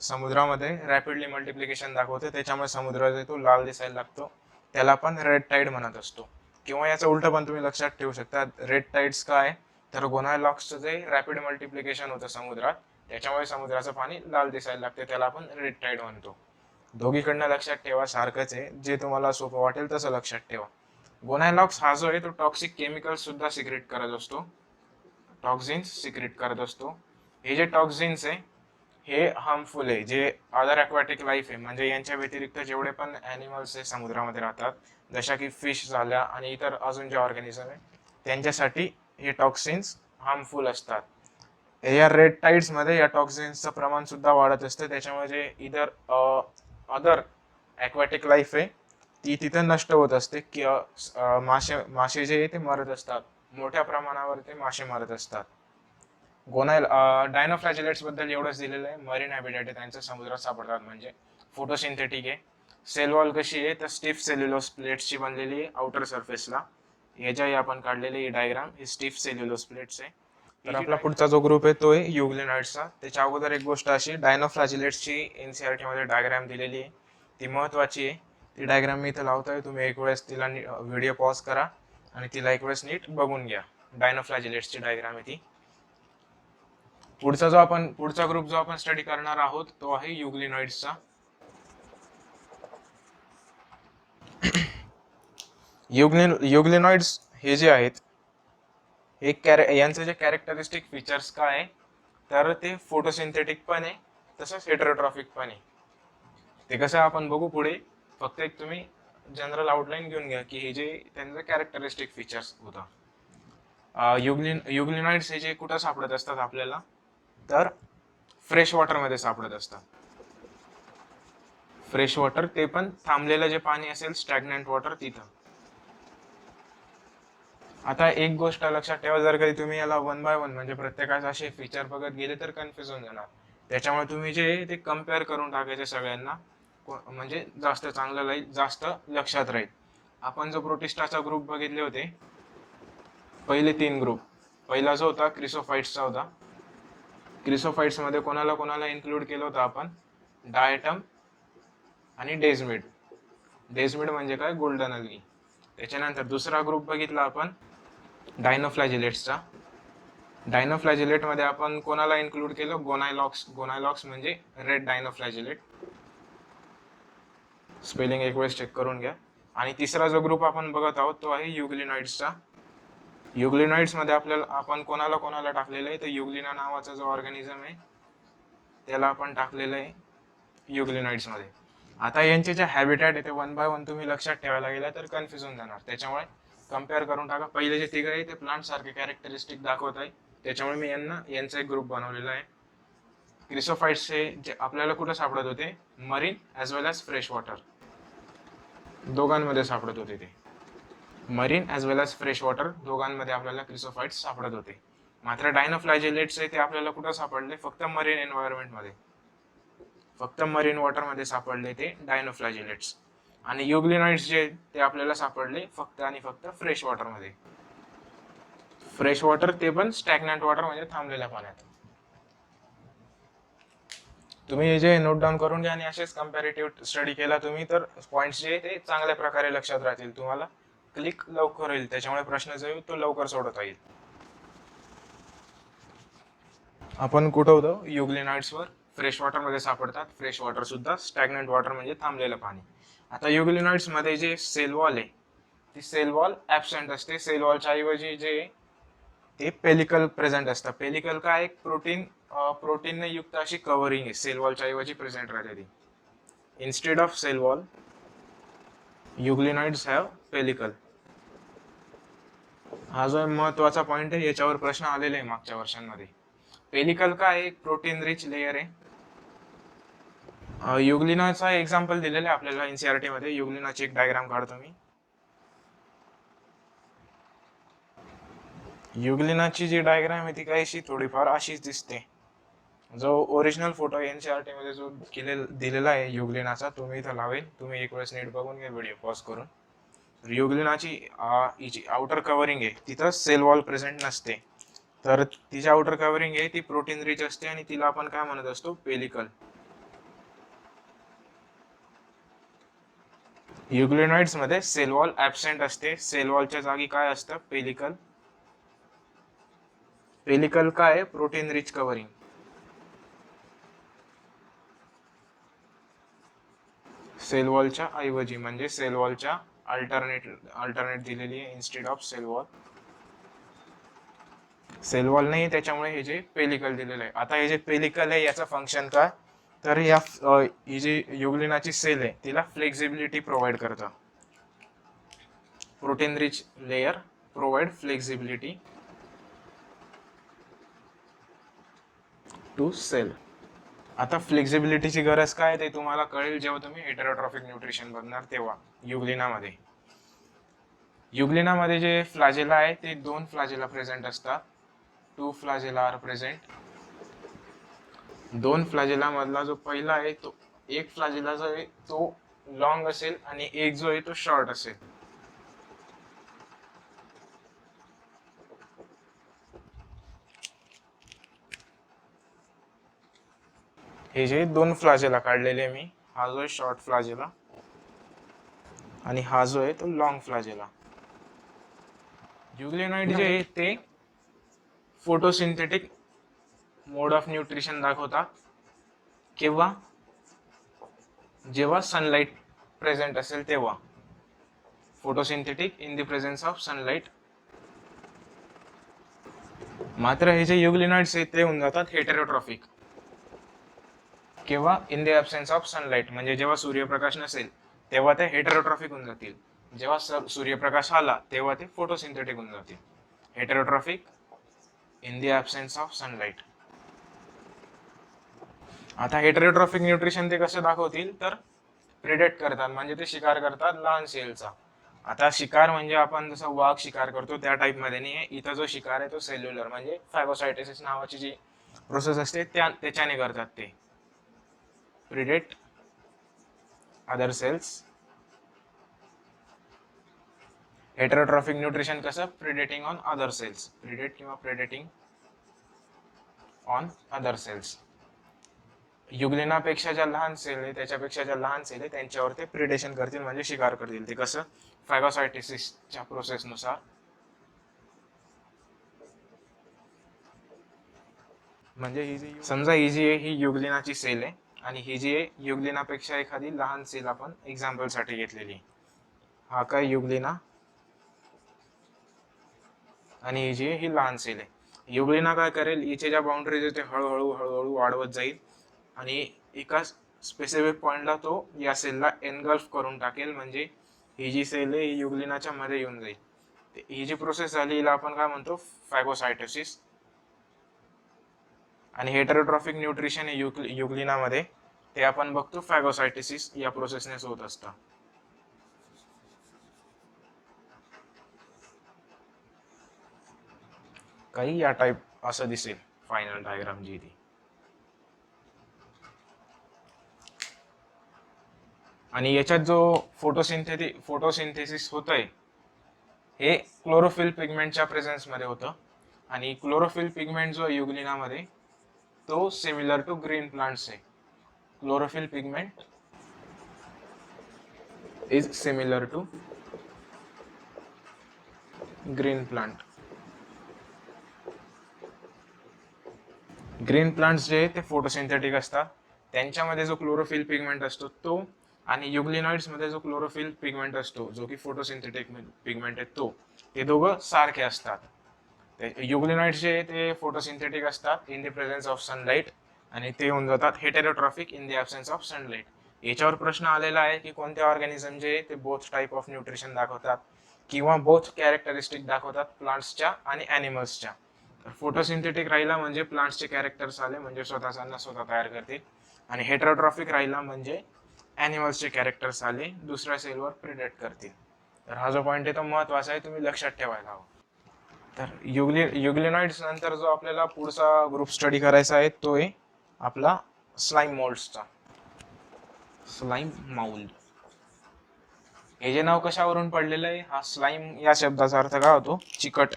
समुद्रामध्ये रॅपिडली मल्टिप्लिकेशन दाखवते, त्याच्यामुळे समुद्र जो तो लाल दिसायला लागतो. त्याला आपण रेड टाइड म्हणत असतो. किंवा याचं उलट पण तुम्ही लक्षात ठेवू शकता. रेड टाइड्स काय? तर गोनायलॉक्सचं जे रॅपिड मल्टिप्लिकेशन होतं समुद्रात त्याच्यामुळे समुद्राचं पाणी लाल दिसायला लागते, त्याला आपण रेड टाइड म्हणतो. दोघीकडनं लक्षात ठेवा, सारखंच आहे. जे तुम्हाला सोपं वाटेल तसं लक्षात ठेवा. गोनायलॉक्स हा जो आहे तो टॉक्सिक केमिकल सुद्धा सिक्रेट करत असतो, टॉक्झिन्स सिक्रेट करत असतो. हे जे टॉक्झिन्स आहे हे हार्मफुल आहे, जे अदर अक्वॅटिक लाईफ आहे, म्हणजे यांच्या व्यतिरिक्त जेवढे पण ॲनिमल्स आहे समुद्रामध्ये राहतात, जशा की फिश झाल्या आणि इतर अजून जे ऑर्गॅनिझम आहे त्यांच्यासाठी हे टॉक्सिन्स हार्मफुल असतात. या रेड टाइड्स मध्ये या टॉक्सिन्सचं प्रमाण सुद्धा वाढत असतं. त्याच्यामुळे जे इतर अदर ॲक्वॅटिक लाईफ आहे ती तिथे नष्ट होत असते, की मासे जे आहे ते मरत असतात. मोठ्या प्रमाणावर ते मासे मरत असतात. डायनोफ्लॅजेलेट्स बद्दल एवढंच दिलेलं आहे. मरीन हॅबिटॅट आहे त्यांचं समुद्रात सापडतात, म्हणजे फोटोसिंथेटिक आहे. सेल वॉल कशी आहे तर स्टिफ सेल्युलोज प्लेट्सची बनलेली आहे आउटर सरफेसला. याच्याही आपण काढलेली ही डायग्राम, ही स्टिफ सेल्युलोज प्लेट्स आहे. तर आपला पुढचा जो ग्रुप आहे तो आहे युग्लिनॉइड्सचा. त्याच्या अगोदर एक गोष्ट अशी, डायनोफ्लॅजेलेट्सची एनसीईआरटी मध्ये डायग्राम दिलेली आहे, ती महत्वाची आहे. ती डायग्राम मी इथं लावतोय, तुम्ही एक वेळेस तिला व्हिडिओ पॉज करा आणि तिला एक वेळेस नीट बघून घ्या. डायनोफ्लॅजेलेट्सची डायग्राम आहे ती. पुढचा ग्रुप जो आपण स्टडी करणार आहोत तो आहे युग्लिनॉइड्सचा. युग्लिनॉइड्स हे जे आहेत यांचे जे कॅरेक्टरिस्टिक फीचर्स काय आहे तर ते फोटोसिंथेटिक पण आहे तसंच हेटेरोट्रॉफिक पण आहे. ते कसं आपण बघू पुढे, फक्त एक तुम्ही जनरल आउटलाईन घेऊन घ्या की हे जे त्यांचे कॅरेक्टरिस्टिक फीचर्स होतं. युग्लिनॉइड्स हे जे कुठं सापडत असतात आपल्याला तर फ्रेश वॉटर मध्ये सापडत असतात. फ्रेश वॉटर, ते पण थांबलेलं जे पाणी असेल स्टॅग्नंट वॉटर तिथं. आता एक गोष्ट लक्षात ठेवा, जर कधी तुम्ही याला 1 बाय 1 म्हणजे प्रत्येकाचे असे फीचर बघत गेले तर कन्फ्युज होऊन जाणार. त्याच्यामुळे तुम्ही जे ते कम्पेअर करून टाकायचे सगळ्यांना, म्हणजे जास्त चांगलं राहील, जास्त लक्षात राहील. आपण जो प्रोटिस्टाचा ग्रुप बघितले होते, पहिले 3 ग्रुप, पहिला जो होता क्रिसोफाइट्सचा होता. क्रिसोफाइट्स मध्ये कोणाला कोणाला इन्क्लूड केलं होतं आपण, डायटम आणि डेझमिड. डेझमिड म्हणजे काय, गोल्डन अल्गी. त्याच्यानंतर दुसरा ग्रुप बघितला आपण डायनोफ्लॅजिलेट्सचा. डायनोफ्लॅजिलेट मध्ये आपण कोणाला इन्क्लूड केलं, गोनायलॉक्स. गोनायलॉक्स म्हणजे रेड डायनोफ्लॅजिलेट. स्पेलिंग एक वेळेस चेक करून घ्या. आणि तिसरा जो ग्रुप आपण बघत आहोत तो आहे युग्लिनॉइड्सचा. युग्लिनॉइड्स मध्ये आपण कोणाला कोणाला टाकलेलं आहे, तर युग्लिना नावाचा जो ऑर्गॅनिझम आहे त्याला आपण टाकलेलं आहे युग्लिनॉइड्स मध्ये. आता यांचे जे हॅबिटॅट आहे ते 1 बाय 1 तुम्ही लक्षात ठेवायला गेला तर कन्फ्युज होऊन जाणार. त्याच्यामुळे कम्पेअर करून टाका. पहिले जे तिघ आहे ते प्लांट सारखे कॅरेक्टरिस्टिक दाखवत आहे, त्याच्यामुळे मी यांचा एक ग्रुप बनवलेला आहे. क्रिसोफाइट्स जे आपल्याला कुठे सापडत होते, marine as well as fresh water, दोघांमध्ये सापडत होते ते. Marine as well as fresh water दोघांमध्ये आपल्याला क्रिसोफाइट्स सापडत होते. मात्र डायनोफ्लॅजिलेट्स आहे ते आपल्याला कुठं सापडले, फक्त मरीन एन्व्हायरमेंटमध्ये, फक्त मरीन वॉटरमध्ये सापडले ते डायनोफ्लॅजिलेट्स. आणि युग्लिनॉइड्स जे ते आपल्याला सापडले फक्त आणि फक्त फ्रेश वॉटरमध्ये. फ्रेश वॉटर ते पण स्टॅग्नंट वॉटर म्हणजे थांबलेल्या पाण्यात. तुम्ही हे जे नोट डाऊन करून घ्या आणि असेच कम्पॅरेटिव्ह स्टडी केला तुम्ही तर पॉईंट्स जे ते चांगल्या प्रकारे लक्षात राहतील. तुम्हाला क्लिक लवकर होईल, त्याच्यामुळे प्रश्न जो आहे तो लवकर सोडवता येईल. आपण कुठं होतो, युग्लिनॉइड्सवर. फ्रेश वॉटरमध्ये सापडतात. फ्रेश वॉटर सुद्धा स्टॅग्नंट वॉटर म्हणजे थांबलेलं पाणी. आता युग्लिनॉइड्स मध्ये जे सेल वॉल आहे ती सेल वॉल ॲबसेंट असते. सेल वॉलच्या ऐवजी जे ते पेलिकल प्रेझेंट असतं. पेलिकल काय, एक प्रोटीनने युक्त अशी कव्हरिंग आहे, सेल वॉलच्या ऐवजी प्रेझेंट राहते ती. Instead of cell wall euglenoids have pellicle. हा जो महत्वाचा पॉइंट आहे, याच्यावर प्रश्न आलेले आहे मागच्या वर्षांमध्ये. पेलिकल काय, एक प्रोटीन रिच लेयर आहे. युग्लिनाचा एक्झाम्पल दिलेलं आहे आपल्याला एनसीईआरटी मध्ये. युग्लिनाची एक डायग्राम काढतो मी. युग्लिनाची जी डायग्राम आहे ती काहीशी थोडीफार अशीच दिसते. जो ओरिजिनल फोटो एनसीईआरटी मध्ये जो दिलेला आहे युग्लिनाचा तो मी इथं लावेल, तुम्ही एक वेळेस नीट बघून घ्या व्हिडिओ पॉज करून. युग्लिनाची आउटर कव्हरिंग आहे तिथं सेल वॉल प्रेझेंट नसते, तर तिची आउटर कव्हरिंग आहे ती प्रोटीन रिच असते आणि तिला आपण काय म्हणत असतो, पेलिकल. युग्लिनॉइड्स मध्ये सेल वॉल ॲबसेंट असते. सेल वॉलच्या जागी काय असतं, पेलिकल. पेलिकल काय, प्रोटीन रिच कव्हरिंग. सेल वॉलच्या ऐवजी म्हणजे सेल वॉलच्या अल्टरनेट दिलेली आहे instead of cell wall. Cell wall नाही त्याच्यामुळे हे जे पेलिकल दिलेलं आहे. आता हे जे पेलिकल आहे याचं फंक्शन काय, तर या ही जी युग्लिनाची सेल आहे तिला फ्लेक्झिबिलिटी प्रोव्हाइड करतं. Protein rich layer provide flexibility to cell. आता फ्लेक्झिबिलिटीची गरज काय ते तुम्हाला कळेल जेव्हा तुम्ही हेटेरोट्रॉफिक न्यूट्रिशन बघणार तेव्हा. युग्लिनामध्ये जे फ्लॅजेला आहे ते 2 फ्लॅजेला प्रेझेंट असतात. 2 फ्लॅजेला आर प्रेझेंट. 2 फ्लॅजेला मधला जो पहिला आहे तो एक फ्लॅजेला जो आहे तो लॉंग असेल आणि एक जो आहे तो शॉर्ट असेल. हे जे 2 फ्लॅजेला काढलेले मी, हा जो आहे शॉर्ट फ्लॅजेला आणि हा जो आहे तो लॉंग फ्लॅजेला. युग्लिनॉइड जे आहे ते फोटोसिंथेटिक मोड ऑफ न्यूट्रिशन दाखवतात किंवा जेव्हा सनलाइट प्रेझेंट असेल तेव्हा. Photosynthetic in the presence of sunlight. मात्र हे जे युग्लिनॉइड्स आहेत ते होऊन जातात हेटेरोट्रॉफिक किंवा in the absence of sunlight, म्हणजे जेव्हा सूर्यप्रकाश नसेल तेव्हा ते हेटेरोट्रॉफिक होऊन जातील. जेव्हा सूर्यप्रकाश आला तेव्हा ते फोटोसिंथेटिक होऊन जातील. Heterotrophic in the absence of sunlight. आता हेटेरोट्रॉफिक न्यूट्रिशन ते कसे दाखवतील, तर प्रेडेट करतात म्हणजे ते शिकार करतात लहान सेलचा. आता शिकार म्हणजे आपण जसं वाघ शिकार करतो त्या टाईप मध्ये नाही आहे. इथं जो शिकार आहे तो सेल्युलर म्हणजे फॅगोसायटोसिस नावाची जी प्रोसेस असते त्याच्याने करतात ते. प्रेडेट अदर सेल्स हेटेरोट्रॉफिक न्यूट्रिशन कसं, प्रिडेटिंग ऑन अदर सेल्स, प्रिडेट किंवा प्रेडेटिंग ऑन अदर सेल्स. युग्लिनापेक्षा ज्या लहान सेल आहे, त्याच्यापेक्षा ज्या लहान सेल आहे त्यांच्यावर ते प्रिडेशन करतील, म्हणजे शिकार करतील. ते कसं, फॅगोसायटोसिसच्या प्रोसेसनुसार. म्हणजे ही जी समजा ही जी आहे ही युग्लिनाची सेल आहे आणि ही जी आहे युग्लिनापेक्षा एखादी लहान सेल आपण एक्झाम्पल साठी घेतलेली. हा काय युग्लिना आणि ही जी आहे ही लहान सेल आहे. युग्लिना काय करेल, हिचे ज्या बाउंड्रीज आहे ते हळूहळू हळूहळू वाढवत जाईल आणि एका स्पेसिफिक पॉइंटला तो या सेलला एनगल्फ करून टाकेल, म्हणजे ही जी सेल आहे ही युग्लिनाच्या मध्ये येऊन जाईल. ही जी प्रोसेस झाली हिला आपण काय म्हणतो, फॅगोसायटोसिस. आणि हेटेरोट्रॉफिक न्यूट्रिशन युग्लिनामध्ये ते आपण बघतो फॅगोसायटोसिस या प्रोसेसनेच होत असतं. काही या टाईप असं दिसेल फायनल डायग्राम जी ती. आणि याच्यात जो फोटोसिंथेसिस होत आहे हे क्लोरोफिल पिगमेंटच्या प्रेझेन्स मध्ये होतं. आणि क्लोरोफिल पिगमेंट जो युग्लिनामध्ये तो सिमिलर टू ग्रीन प्लांट्स आहे. Chlorophyll pigment is similar to green plant. Green plants जे ते फोटोसिंथेटिक असतात, त्यांच्यामध्ये जो क्लोरोफिल पिगमेंट असतो तो, आणि युग्लिनॉइड्स मध्ये जो क्लोरोफिल पिगमेंट असतो जो की फोटोसिंथेटिक पिगमेंट आहे तो, ते दोघं सारखे असतात. युग्लिनॉइड्स जे ते फोटोसिंथेटिक असतात in the presence of sunlight आणि ते होऊन जातात heterotrophic in the absence of sunlight. याच्यावर प्रश्न आलेला आहे की कोणते ऑर्गॅनिझम जे ते बोथ टाईप ऑफ न्यूट्रिशन दाखवतात किंवा बोथ कॅरेक्टरिस्टिक दाखवतात प्लांट्सच्या आणि ॲनिमल्सच्या. तर फोटोसिंथेटिक राहिला म्हणजे प्लांट्सचे कॅरेक्टर्स आले, म्हणजे स्वतःचा स्वतः तयार करतील. आणि हेटेरोट्रॉफिक राहिला म्हणजे ॲनिमल्सचे कॅरेक्टर्स आले, दुसऱ्या सेलवर प्रिडेट करतील. तर हा जो पॉईंट आहे तो महत्वाचा आहे, तुम्ही लक्षात ठेवायला हवा. तर युग्लिनॉइड्स नंतर जो आपल्याला पुढचा ग्रुप स्टडी करायचा आहे तो आहे आपला स्लाइम मोल्ड्सचा. स्लाइम माउल्ड हे जे नाव कशावरून पडलेलं आहे, हा स्लाइम या शब्दाचा अर्थ काय होतो, चिकट.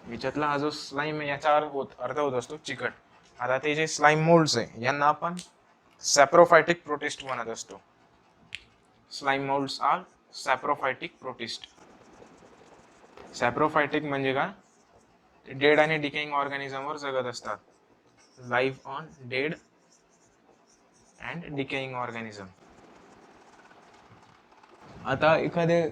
याच्यातला हा जो स्लाइम आहे याचा अर्थ होत असतो चिकट. आता ते जे स्लाइम मोल्ड्स आहे यांना आपण सॅप्रोफायटिक प्रोटिस्ट म्हणत असतो. Slime moulds are saprophytic protist. Saprophytic म्हणजे काय, डेड आणि डिकेइंग ऑर्गॅनिझमवर जगत असतात. Life on dead and decaying organism. आता एखादे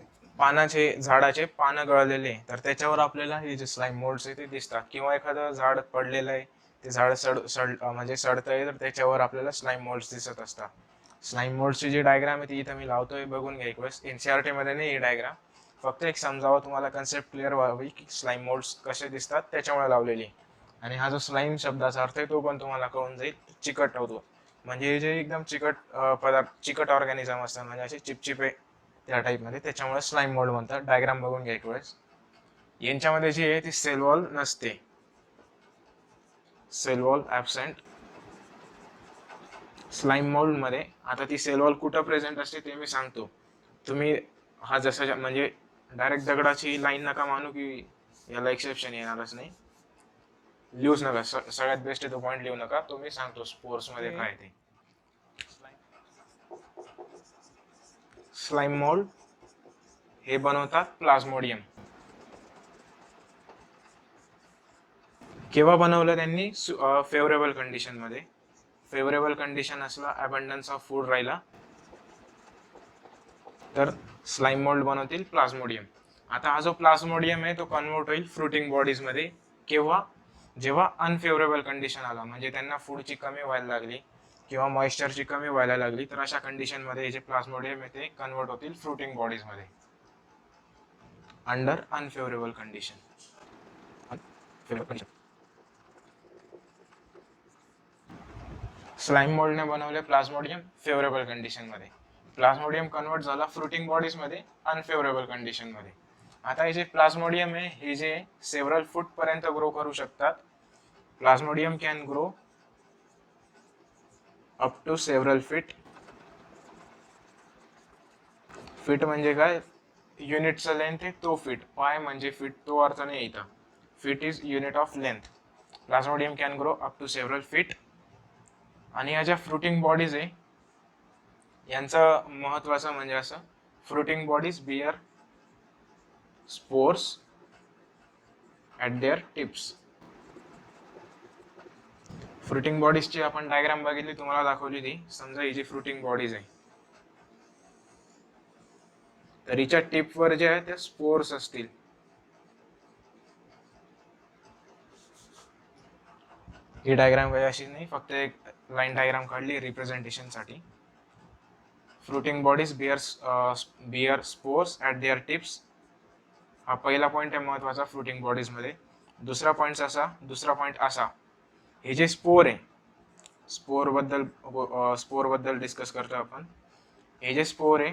झाडाचे पानं गळलेले तर त्याच्यावर आपल्याला हे जे स्लाइम मोल्ड्स आहे ते दिसतात, किंवा एखादं झाड पडलेलं आहे ते झाड म्हणजे सडतंय तर त्याच्यावर आपल्याला स्लाइम मोल्ड्स दिसत असतात. स्लाइम मोल्ड्सची जी डायग्राम आहे ती इथं मी लावतोय, बघून घ्या एक वेळेस. एनसीईआरटी मध्ये नाही ही डायग्राम, फक्त एक समजावं तुम्हाला, कन्सेप्ट क्लिअर व्हावी की स्लाइम मोल्ड्स कसे दिसतात त्याच्यामुळे लावलेली. आणि हा जो स्लाइम शब्दाचा अर्थ आहे तो पण तुम्हाला कळून जाईल, चिकट होतो. म्हणजे जे एकदम चिकट पदार्थ, चिकट ऑर्गॅनिझम असतात, म्हणजे असे चिपचिपे त्या टाईप मध्ये, त्याच्यामुळे स्लाइम मोल्ड म्हणतात. डायग्राम बघून घ्या एक वेळेस. यांच्यामध्ये जी आहे ती सेल वॉल नसते, cell wall absent slime mold मध्ये. आता ती सेल वॉल कुठं प्रेझेंट असते ते मी सांगतो. तुम्ही हा जसा म्हणजे डायरेक्ट दगडाची लाईन नका मानू की याला एक्सेप्शन येणारच नाही, लिहूच नका. सगळ्यात बेस्ट तो पॉईंट लिहू नका, तो मी सांगतो स्पोर्ट्स मध्ये काय ते. स्लाइम मोल्ड हे बनवतात प्लाझ्मोडियम. केव्हा बनवलं त्यांनी, फेवरेबल कंडिशन मध्ये. फेवरेबल कंडिशन असला, अबंडन्स ऑफ फूड राहिला तर स्लाइम मोल्ड बनवतील प्लाझ्मोडियम. आता हा जो प्लाझ्मोडियम आहे तो कन्वर्ट होईल फ्रुटिंग बॉडीज मध्ये. केव्हा, जेव्हा अनफेवरेबल कंडिशन आला, म्हणजे त्यांना फूडची कमी व्हायला लागली किंवा मॉइश्चरची कमी व्हायला लागली, तर अशा कंडिशन मध्ये जे प्लाझ्मोडियम आहे ते कन्वर्ट होतील फ्रुटिंग बॉडीज मध्ये अंडर अनफेवरेबल कंडिशन. स्लाइम मोल्डने बनवले प्लाझ्मोडियम फेवरेबल कंडिशन मध्ये. प्लाझ्मोडियम कन्वर्ट झाला फ्रुटिंग बॉडीज मध्ये अनफेवरेबल कंडिशन मध्ये. आता हे जे प्लाझ्मोडियम आहे हे जे सेव्हरल फूट पर्यंत ग्रो करू शकतात. Plasmodium can grow up to several feet feet म्हणजे काय, युनिटचा लेंथ आहे तो फिट, पाय म्हणजे फिट तो अर्थ नाही इथं. Feet is unit of length. Plasmodium can grow up to several feet. आणि या ज्या फ्रुटिंग बॉडीज आहे यांचं महत्वाचं म्हणजे असं, fruiting bodies bear spores at their tips. Fruiting बॉडीजची आपण डायग्राम बघितली, तुम्हाला दाखवली ती. समजा ही जी फ्रुटिंग बॉडीज आहे तर हिच्या टिपवर जे आहे ते स्पोर्स असतील. ही डायग्राम काही अशी नाही, फक्त एक लाईन डायग्राम काढली रिप्रेझेंटेशन साठी. Fruiting bodies bear spores at their tips. हा पहिला पॉईंट आहे महत्वाचा फ्रुटिंग बॉडीज मध्ये. दुसरा पॉईंट असा, हे जे स्पोर आहे, स्पोर बद्दल डिस्कस करतो आपण. हे जे स्पोर आहे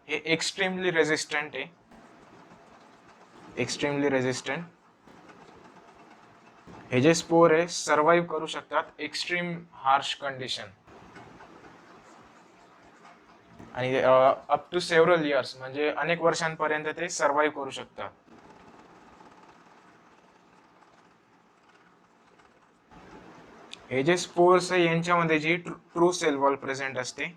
हे एक्स्ट्रीमली रेझिस्टंट आहे, एक्स्ट्रीमली रेझिस्टंट. हे जे स्पोर आहे सर्वाइव्ह करू शकतात एक्स्ट्रीम हार्श कंडिशन, आणि अप टू सेव्हरल इयर्स म्हणजे अनेक वर्षांपर्यंत ते सर्वाइव्ह करू शकतात. हे जे स्पोर्स आहे यांच्यामध्ये जी ट्रू सेल वॉल प्रेझेंट असते.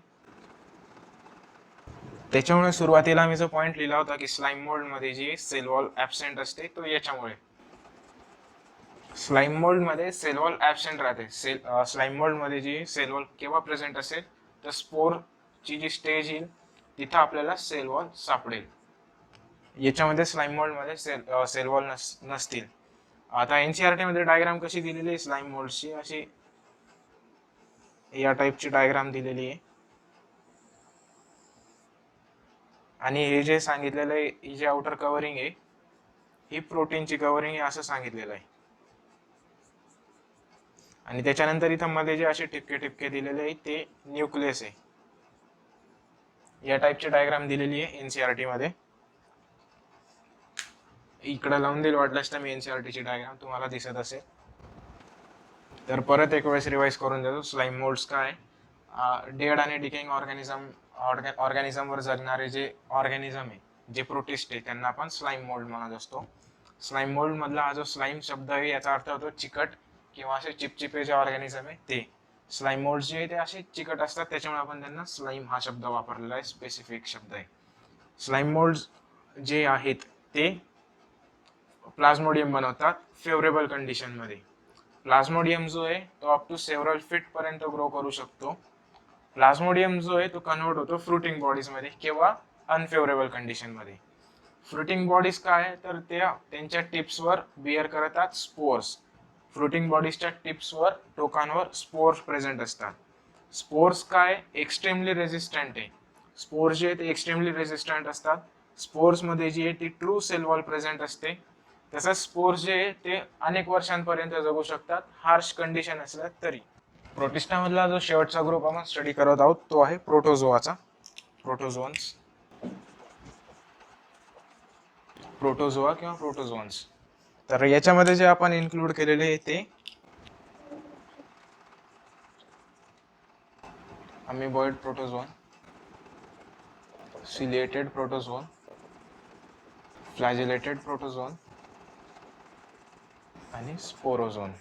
त्याच्यामुळे सुरुवातीला मी जो पॉइंट लिहिला होता की स्लाइम मोल्ड मध्ये जी सेल वॉल ऍबसेंट असते, तो याच्यामुळे. स्लाइम मोल्ड मध्ये सेल वॉल ऍबसेंट राहते. स्लाइम मोल्ड मध्ये जी सेल वॉल केव्हा प्रेझेंट असेल तर स्पोर ची जी स्टेज येईल तिथं आपल्याला सेल वॉल सापडेल. याच्यामध्ये स्लाइम मोल्ड मध्ये सेल वॉल नसतील. आता एनसीईआरटी मध्ये डायग्राम कशी दिलेली आहे स्लाइम मोल्डची, अशी या टाइपची डायग्राम दिलेली आहे. आणि हे जे सांगितलेलं आहे, ही जी आउटर कव्हरिंग आहे ही प्रोटीनची कव्हरिंग आहे असं सांगितलेलं आहे. आणि त्याच्यानंतर इथं मध्ये जे असे ठिपके ठिपके दिलेले आहे ते न्यूक्लियस आहे. या टाइपची डायग्राम दिलेली आहे एनसीईआरटी मध्ये. इकडे लावून देईल वाटल्यास तर मी एनसीईआरटी ची डायग्राम, तुम्हाला दिसत असेल तर परत एक वेळेस रिवाइज करून देतो. स्लाइम मोल्ड्स काय, डेड आणि डिकेइंग ऑर्गॅनिझमवर जगणारे जे ऑर्गॅनिझम आहे, जे प्रोटिस्ट आहे, त्यांना आपण स्लाइम मोल्ड म्हणत असतो. स्लाइम मोल्ड मधला हा जो स्लाइम शब्द आहे याचा अर्थ होतो चिकट किंवा असे चिपचिपे जे ऑर्गॅनिझम आहे ते. स्लाइम मोल्ड जे आहे ते असे चिकट असतात, त्याच्यामुळे आपण त्यांना स्लाइम हा शब्द वापरलेला आहे, स्पेसिफिक शब्द आहे. स्लाइम मोल्ड जे आहेत ते प्लाझ्मोडियम बनवतात फेवरेबल कंडिशन मध्ये. प्लाझ्मोडियम जो आहे तो अप टू सेव्हरल फीट पर्यंत ग्रो करू शकतो. प्लाझ्मोडियम जो आहे तो कन्वर्ट होतो फ्रुटिंग बॉडीज मध्ये किंवा अनफेवरेबल कंडिशन मध्ये. फ्रुटिंग बॉडीज काय तर त्यांच्या टिप्सवर बिअर करतात स्पोर्स. फ्रुटिंग बॉडीजच्या टिप्सवर, टोकांवर स्पोर्स प्रेझेंट असतात. स्पोर्स काय, एक्स्ट्रीमली रेझिस्टंट आहे. स्पोर्स जे ते एक्स्ट्रीमली रेझिस्टंट असतात. स्पोर्स मध्ये जी आहे ती ट्रू सेल वॉल प्रेझेंट असते. तसंच स्पोर्स जे आहे ते अनेक वर्षांपर्यंत जगू शकतात हार्श कंडिशन असल्या तरी. प्रोटिस्टामधला जो शेवटचा ग्रुप आपण स्टडी करत आहोत तो आहे प्रोटोझोआचा. प्रोटोझोन्स, प्रोटोझोआ किंवा प्रोटोझोन्स. तर याच्यामध्ये जे आपण इन्क्लूड केलेले आहे ते अमिबॉइड प्रोटोझोन, सिलिएटेड प्रोटोझोन, फ्लॅजिलेटेड प्रोटोझोन आणि स्पोरोझोन.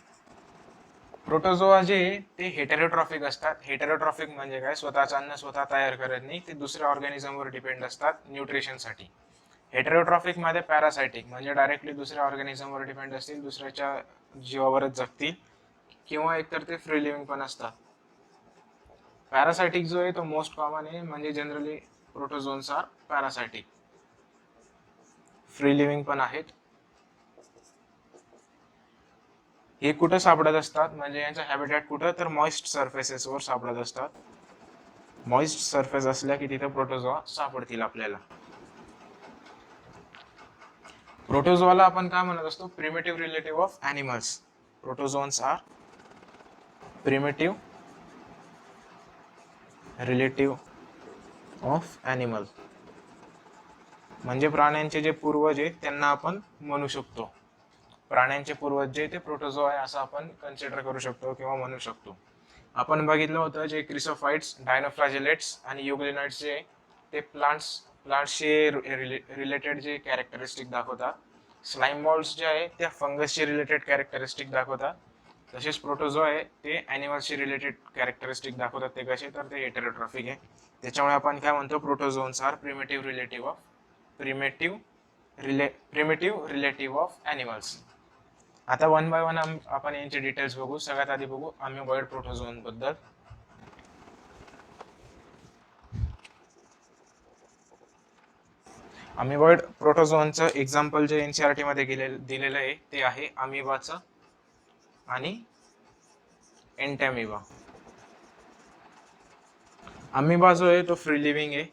प्रोटोझोआ जे ते हेटेरोट्रॉफिक असतात. हेटेरोट्रॉफिक म्हणजे काय, स्वतःचं अन्न स्वतः तयार करत नाही, ते दुसऱ्या ऑर्गॅनिझमवर डिपेंड असतात न्यूट्रिशनसाठी. हेटेरोट्रॉफिक मध्ये पॅरासायटिक म्हणजे डायरेक्टली दुसऱ्या ऑर्गॅनिझमवर डिपेंड असतील, दुसऱ्याच्या जीवावरच जगतील, किंवा एकतर ते फ्री लिव्हिंग पण असतात. पॅरासायटिक जो आहे तो मोस्ट कॉमन आहे, म्हणजे generally protozoans are parasitic. Free living पण आहेत. हे कुठं सापडत असतात म्हणजे यांचा हॅबिटॅट कुठं तर मॉइस्ट सरफेसेसवर सापडत असतात. मॉइस्ट सरफेस असल्या की तिथे प्रोटोझोआ सापडतील आपल्याला. प्रोटोझोआला आपण काय म्हणत असतो, primitive relative of animals. Protozoans are primitive relative of animal, म्हणजे प्राण्यांचे जे पूर्वज आहेत त्यांना आपण म्हणू शकतो. प्राण्यांचे पूर्वज जे ते प्रोटोझोआ आहे असं आपण कन्सिडर करू शकतो किंवा म्हणू शकतो. आपण बघितलं होतं जे क्रिसोफाइट्स, डायनोफ्लॅजिलेट्स आणि युग्लिनॉइड्स जे ते प्लांट्स प्लांट्सचे रिलेटेड जे कॅरेक्टरिस्टिक दाखवतात. स्लाइम बॉल्स जे आहे त्या फंगसचे रिलेटेड कॅरेक्टरिस्टिक दाखवतात. तसेच प्रोटोझोआ आहे ते ॲनिमल्सचे रिलेटेड कॅरेक्टरिस्टिक दाखवतात. ते कसे तर ते हेटेरोट्रॉफिक आहे. त्याच्यामुळे आपण काय म्हणतो, protozoans are primitive relative of animals. आता वन बाय वन आपण यांचे डिटेल्स बघू. सगळ्यात आधी बघू अमिबॉइड प्रोटोझोन बद्दल. अमिबॉइड प्रोटोझोनचं एक्झाम्पल जे एनसीईआरटी मध्ये दिलेलं आहे ते आहे अमिबाचं आणि एंटॅमिबा. अमिबा जो आहे तो फ्री लिव्हिंग आहे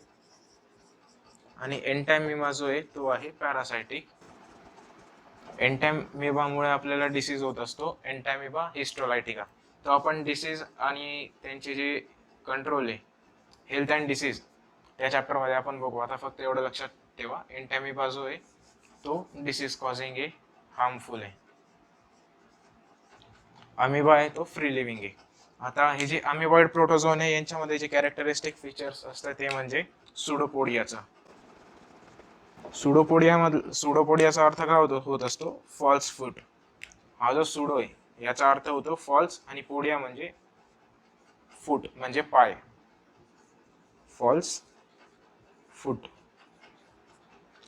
आणि एंटॅमिबा जो आहे तो आहे पॅरासायटिक. एंटॅमिबामुळे आपल्याला डिसीज होत असतो, एंटॅमिबा हिस्टोलायटिका. तो आपण डिसीज आणि त्यांचे जे कंट्रोल आहे, हेल्थ अँड डिसीज, त्या चॅप्टरमध्ये आपण बघू. आता फक्त एवढं लक्षात ठेवा, एंटॅमिबा जो आहे तो डिसीज कॉझिंग आहे, हार्मफुल आहे. अमिबा आहे तो फ्री लिव्हिंग आहे. आता हे जे अमिबॉइड प्रोटोझोन आहे यांच्यामध्ये जे कॅरेक्टरिस्टिक फीचर्स असतात ते म्हणजे सुडोपोडियाचा. सुडोपोडियाचा अर्थ काय होत असतो, फॉल्स फूट. हा जो सुडो आहे याचा अर्थ होतो फॉल्स आणि पोडिया म्हणजे फूट म्हणजे पाय, फॉल्स फूट.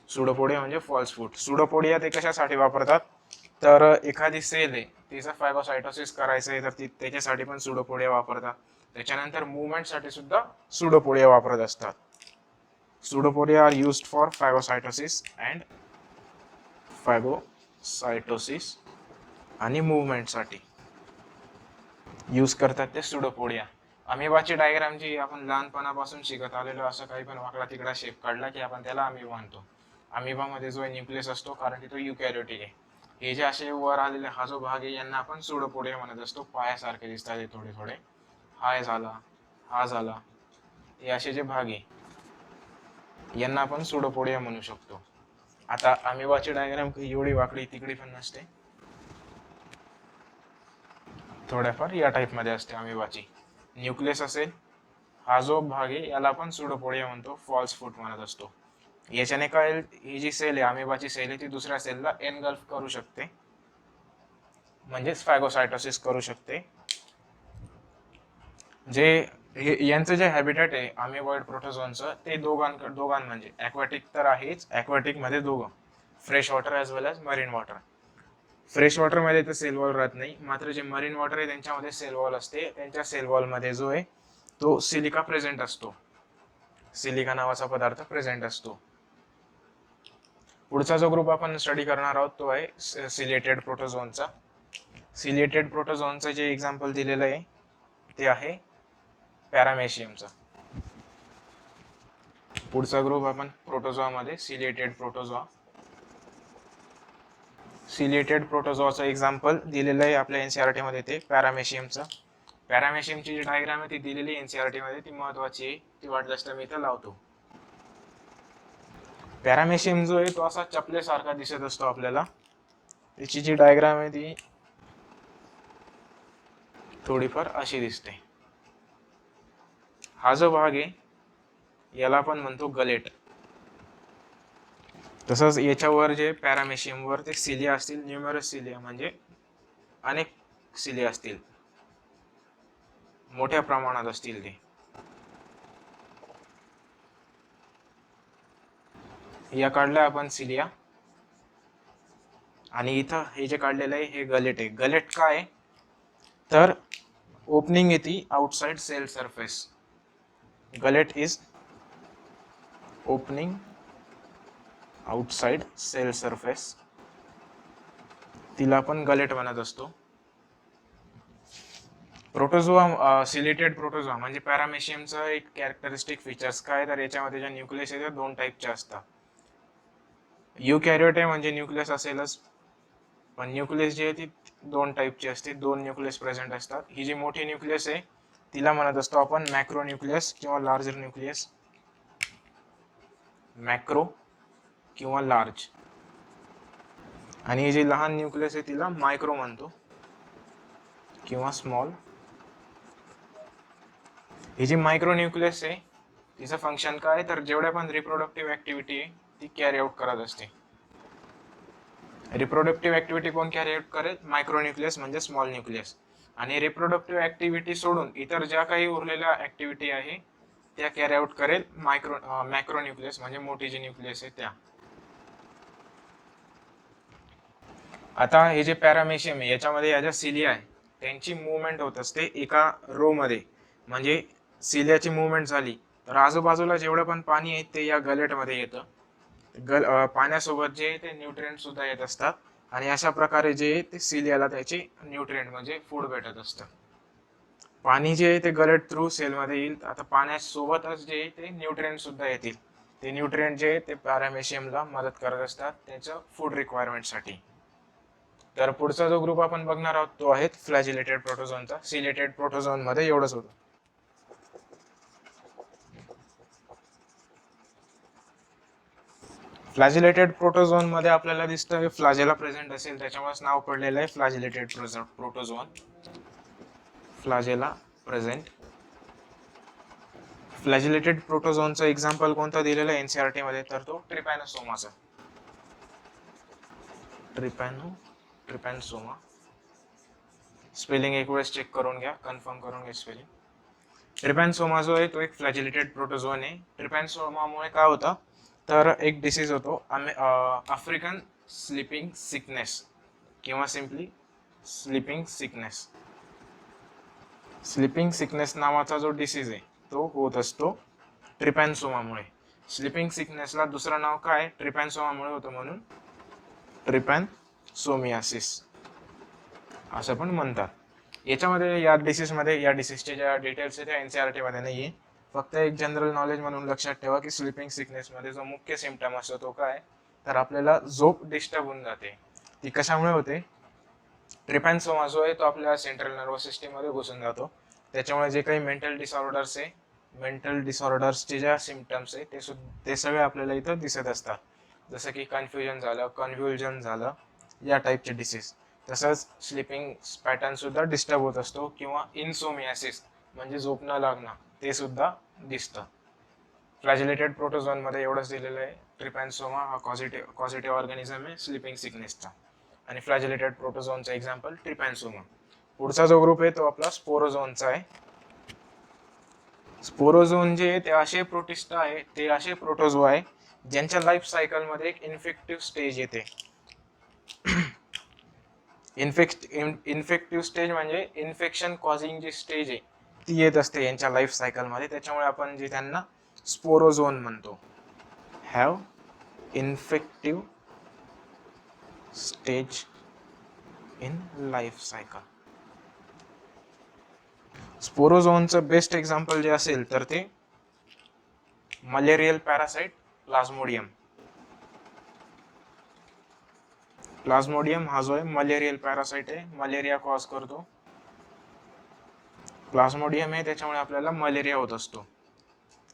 सुडोपोडिया म्हणजे फॉल्स फूट. सुडोपोडिया ते कशासाठी वापरतात, तर एखादी सेल आहे तिचा फायगोसायटोसिस करायचं आहे तर त्याच्यासाठी पण सुडोपोडिया वापरतात. त्याच्यानंतर मुवमेंटसाठी सुद्धा सुडोपोडिया वापरत असतात. सुडोपोडिया आर युज्ड फॉर फायगोसायटोसिस आणि मुवमेंटसाठी यूज करतात ते सुडोपोडिया. अमिबाची डायग्राम जी आपण लहानपणापासून शिकत आलेलो, असं काही पण वाकडा तिकडा शेप काढला की आपण त्याला अमिबा म्हणतो. अमिबामध्ये जो न्यूक्लियस असतो, कारण की तो युकॅरियोटिक आहे. हे जे असे वर आलेले हा जो भाग आहे यांना आपण सुडोपोडिया म्हणत असतो. पायासारखे दिसतात हे थोडे थोडे. हा झाला, हे असे जे भाग आहे यांना आपण सुडोपोडिया म्हणू शकतो. आता अमिबाची डायग्राम एवढी वाकडी तिकडी पण नसते, थोड्याफार या टाईप मध्ये असते अमिबाची. न्यूक्लियस असेल, हा जो भाग आहे याला आपण सुडोपोडिया म्हणतो, फॉल्स फूट म्हणत असतो. याच्याने काय, ही जी सेल आहे अमिबाची सेल आहे ती दुसऱ्या सेलला एनगल्फ करू शकते, म्हणजेच फॅगोसायटोसिस करू शकते. जे यांचं जे हॅबिटॅट आहे अमिबॉइड प्रोटोझोनचं ते दोघां म्हणजे ॲक्वॅटिक तर आहेच, ॲक्वॅटिक मध्ये दोघं, fresh water as well as marine water. Fresh water मध्ये तर सेल वॉल राहत नाही, मात्र जे मरीन वॉटर आहे त्यांच्यामध्ये सेल वॉल असते. त्यांच्या सेल वॉल मध्ये जो आहे तो सिलिका प्रेझेंट असतो, सिलिका नावाचा पदार्थ प्रेझेंट असतो. पुढचा जो ग्रुप आपण स्टडी करणार आहोत तो आहे सिलिएटेड प्रोटोझोनचा. सिलिएटेड प्रोटोझोनचं जे एक्झाम्पल दिलेलं आहे ते आहे पॅरामेशियमचा. पुढचा ग्रुप आपण प्रोटोझोआ मध्ये सिलिएटेड प्रोटोझोआ. सिलिएटेड प्रोटोझोआचं एक्झाम्पल दिलेलं आहे आपल्या एनसीईआरटी मध्ये ते पॅरामेशियमचं. पॅरामेशियमची जी डायग्राम आहे ती दिलेली एनसीईआरटी मध्ये, ती महत्वाची आहे, ती वाटल्यास तर मी इथं लावतो. पॅरामेशियम जो आहे तो असा चपलेसारखा दिसत असतो आपल्याला. त्याची जी डायग्राम आहे ती थोडीफार अशी दिसते. हा जो भाग आहे याला आपण म्हणतो गलेट. तसंच याच्यावर जे पॅरामेशियम वर ते सिलिया असतील, न्यूमरस सिलिया म्हणजे अनेक सिलिया असतील, मोठ्या प्रमाणात असतील ते. या काढल्या आपण सिलिया आणि इथं हे जे काढलेलं आहे हे गलेट आहे. गलेट काय आहे तर ओपनिंग येते outside cell surface. Gullet is opening outside cell surface, तिला आपण गलेट म्हणत असतो. प्रोटोझोआ, सिलिएटेड प्रोटोझोआ म्हणजे पॅरामेशियमचं एक कॅरेक्टरिस्टिक फीचर्स काय, तर याच्यामध्ये ज्या न्यूक्लियस आहे त्या दोन टाईपच्या असतात. युकॅरियोट आहे म्हणजे न्यूक्लियस असेलच, पण न्यूक्लियस जी आहे ती दोन टाईपची असते, दोन न्यूक्लियस प्रेझेंट असतात. ही जी मोठी न्यूक्लियस आहे तिला म्हणत असतो आपण मॅक्रो न्यूक्लियस किंवा लार्जर न्यूक्लियस, मॅक्रो किंवा लार्ज. आणि ही जी लहान न्यूक्लियस आहे तिला मायक्रो म्हणतो किंवा स्मॉल. ही जी मायक्रो न्यूक्लियस आहे तिचं फंक्शन काय, तर जेवढ्या पण रिप्रोडक्टिव्ह ऍक्टिव्हिटी आहे ती कॅरी आउट करत असते. रिप्रोडक्टिव्ह ऍक्टिव्हिटी कोण कॅरी आउट करेल, मायक्रोन्यूक्लियस म्हणजे स्मॉल न्यूक्लियस. आणि रिप्रोडक्टिव्ह ऍक्टिव्हिटी सोडून इतर ज्या काही उरलेल्या ऍक्टिव्हिटी आहे त्या कॅरी आउट करेल मॅक्रोन्यूक्लियस म्हणजे मोठी जी न्यूक्लियस आहे त्या. आता हे जे पॅरामेशियम आहे याच्यामध्ये या ज्या सिलिया आहे त्यांची मुवमेंट होत असते एका रो मध्ये. म्हणजे सिलियाची मुवमेंट झाली तर आजूबाजूला जेवढं पण पाणी आहे ते या गलेटमध्ये येतं. पाण्यासोबत जे ते न्यूट्रिएंट सुद्धा येत असतात आणि अशा प्रकारे जे ते सिलियाला त्याचे न्यूट्रिएंट म्हणजे फूड भेटत असतं. पाणी जे ते गलेट थ्रू सेलमध्ये येईल. आता पाण्यासोबतच जे ते न्यूट्रिएंट सुद्धा येतील. ते न्यूट्रिएंट जे ते पॅरामेशियमला मदत करत असतात त्याचं फूड रिक्वायरमेंटसाठी. तर पुढचा जो ग्रुप आपण बघणार आहोत तो आहे फ्लॅजिलेटेड प्रोटोझोनचा. सिलेटेड प्रोटोझोन मध्ये एवढंच होतं. फ्लॅजिलेटेड प्रोटोझोन मध्ये आपल्याला दिसतं फ्लॅजेला प्रेझेंट असेल त्याच्यामुळेच नाव पडलेलं आहे फ्लॅजिलेटेड प्रोटोझोन. फ्लॅजेला प्रेझेंट. फ्लॅजिलेटेड प्रोटोझोनचं एक्झाम्पल कोणतं दिलेलं आहे एनसीईआरटी मध्ये, तर तो ट्रिपॅनोसोमाचा. ट्रिपॅनोसोमा. स्पेलिंग एक वेळेस चेक करून घ्या, कन्फर्म करून घ्या स्पेलिंग. ट्रिपॅनोसोमा जो आहे तो एक फ्लॅजिलेटेड प्रोटोझोन आहे. ट्रिपॅनोसोमामुळे काय होतं तर एक डिसीज होतो आफ्रिकन स्लीपिंग सिकनेस किंवा simply sleeping sickness. Sleeping sickness नावाचा जो डिसीज आहे तो होत असतो ट्रिपॅनोसोमामुळे. स्लीपिंग सिकनेसला दुसरं नाव काय ट्रिपॅनोसोमामुळे होतं म्हणून ट्रिपॅनोसोमियासिस असं पण म्हणतात. याच्यामध्ये या डिसीजमध्ये या डिसीजच्या ज्या डिटेल्स आहेत त्या एनसीईआरटी मध्ये नाहीये. फक्त एक जनरल नॉलेज म्हणून लक्षात ठेवा की स्लीपिंग सिकनेस मध्ये जो मुख्य सिम्पटम असतो तो काय, तर आपल्याला झोप डिस्टर्ब होऊन जाते. ती कशामुळे होते, ट्रिपॅनोसोमा जो आहे तो आपल्या सेंट्रल नर्वस सिस्टीम मध्ये घुसून जातो. त्याच्यामुळे जे काही मेंटल डिसऑर्डर्स आहे, मेंटल डिसऑर्डर्सचे ज्या सिम्पटम्स आहे ते सगळे आपल्याला इथं दिसत असतात. जसं की कन्फ्युजन झालं, कन्फ्युजन झालं, या टाईपचे डिसीज. तसंच स्लीपिंग पॅटर्न सुद्धा डिस्टर्ब होत असतो किंवा इन्सोमियासिस म्हणजे झोप न लागणं ते सुद्धा दिसतं. फ्लॅजिलेटेड प्रोटोझोन मध्ये एवढंच दिलेलं आहे. ट्रिपॅनोसोमा हा कॉझिटिव्ह ऑर्गॅनिझम आहे स्लीपिंग सिकनेसचा आणि फ्लॅजिलेटेड प्रोटोझोनचा एक्झाम्पल ट्रिपॅनोसोमा. पुढचा जो ग्रुप आहे तो आपला स्पोरोझोनचा आहे. स्पोरोझोन जे ते असे प्रोटिस्टा आहे, ते असे प्रोटोझोआ आहे ज्यांच्या लाईफ सायकल मध्ये एक इन्फेक्टिव्ह स्टेज येते. इन्फेक्टिव्ह स्टेज म्हणजे इन्फेक्शन कॉझिंग जी स्टेज आहे ती येत असते यांच्या लाईफ सायकल मध्ये. त्याच्यामुळे आपण जे त्यांना स्पोरोझोन म्हणतो. Have infective stage in life cycle. स्पोरोझोनचं बेस्ट एक्झाम्पल जे असेल तर ते मलेरियल पॅरासाइट प्लाझ्मोडियम. प्लाझ्मोडियम हा जो आहे मलेरियल पॅरासाइट आहे, मलेरिया कॉज करतो. प्लाझ्मोडियम आहे त्याच्यामुळे आपल्याला मलेरिया होत असतो.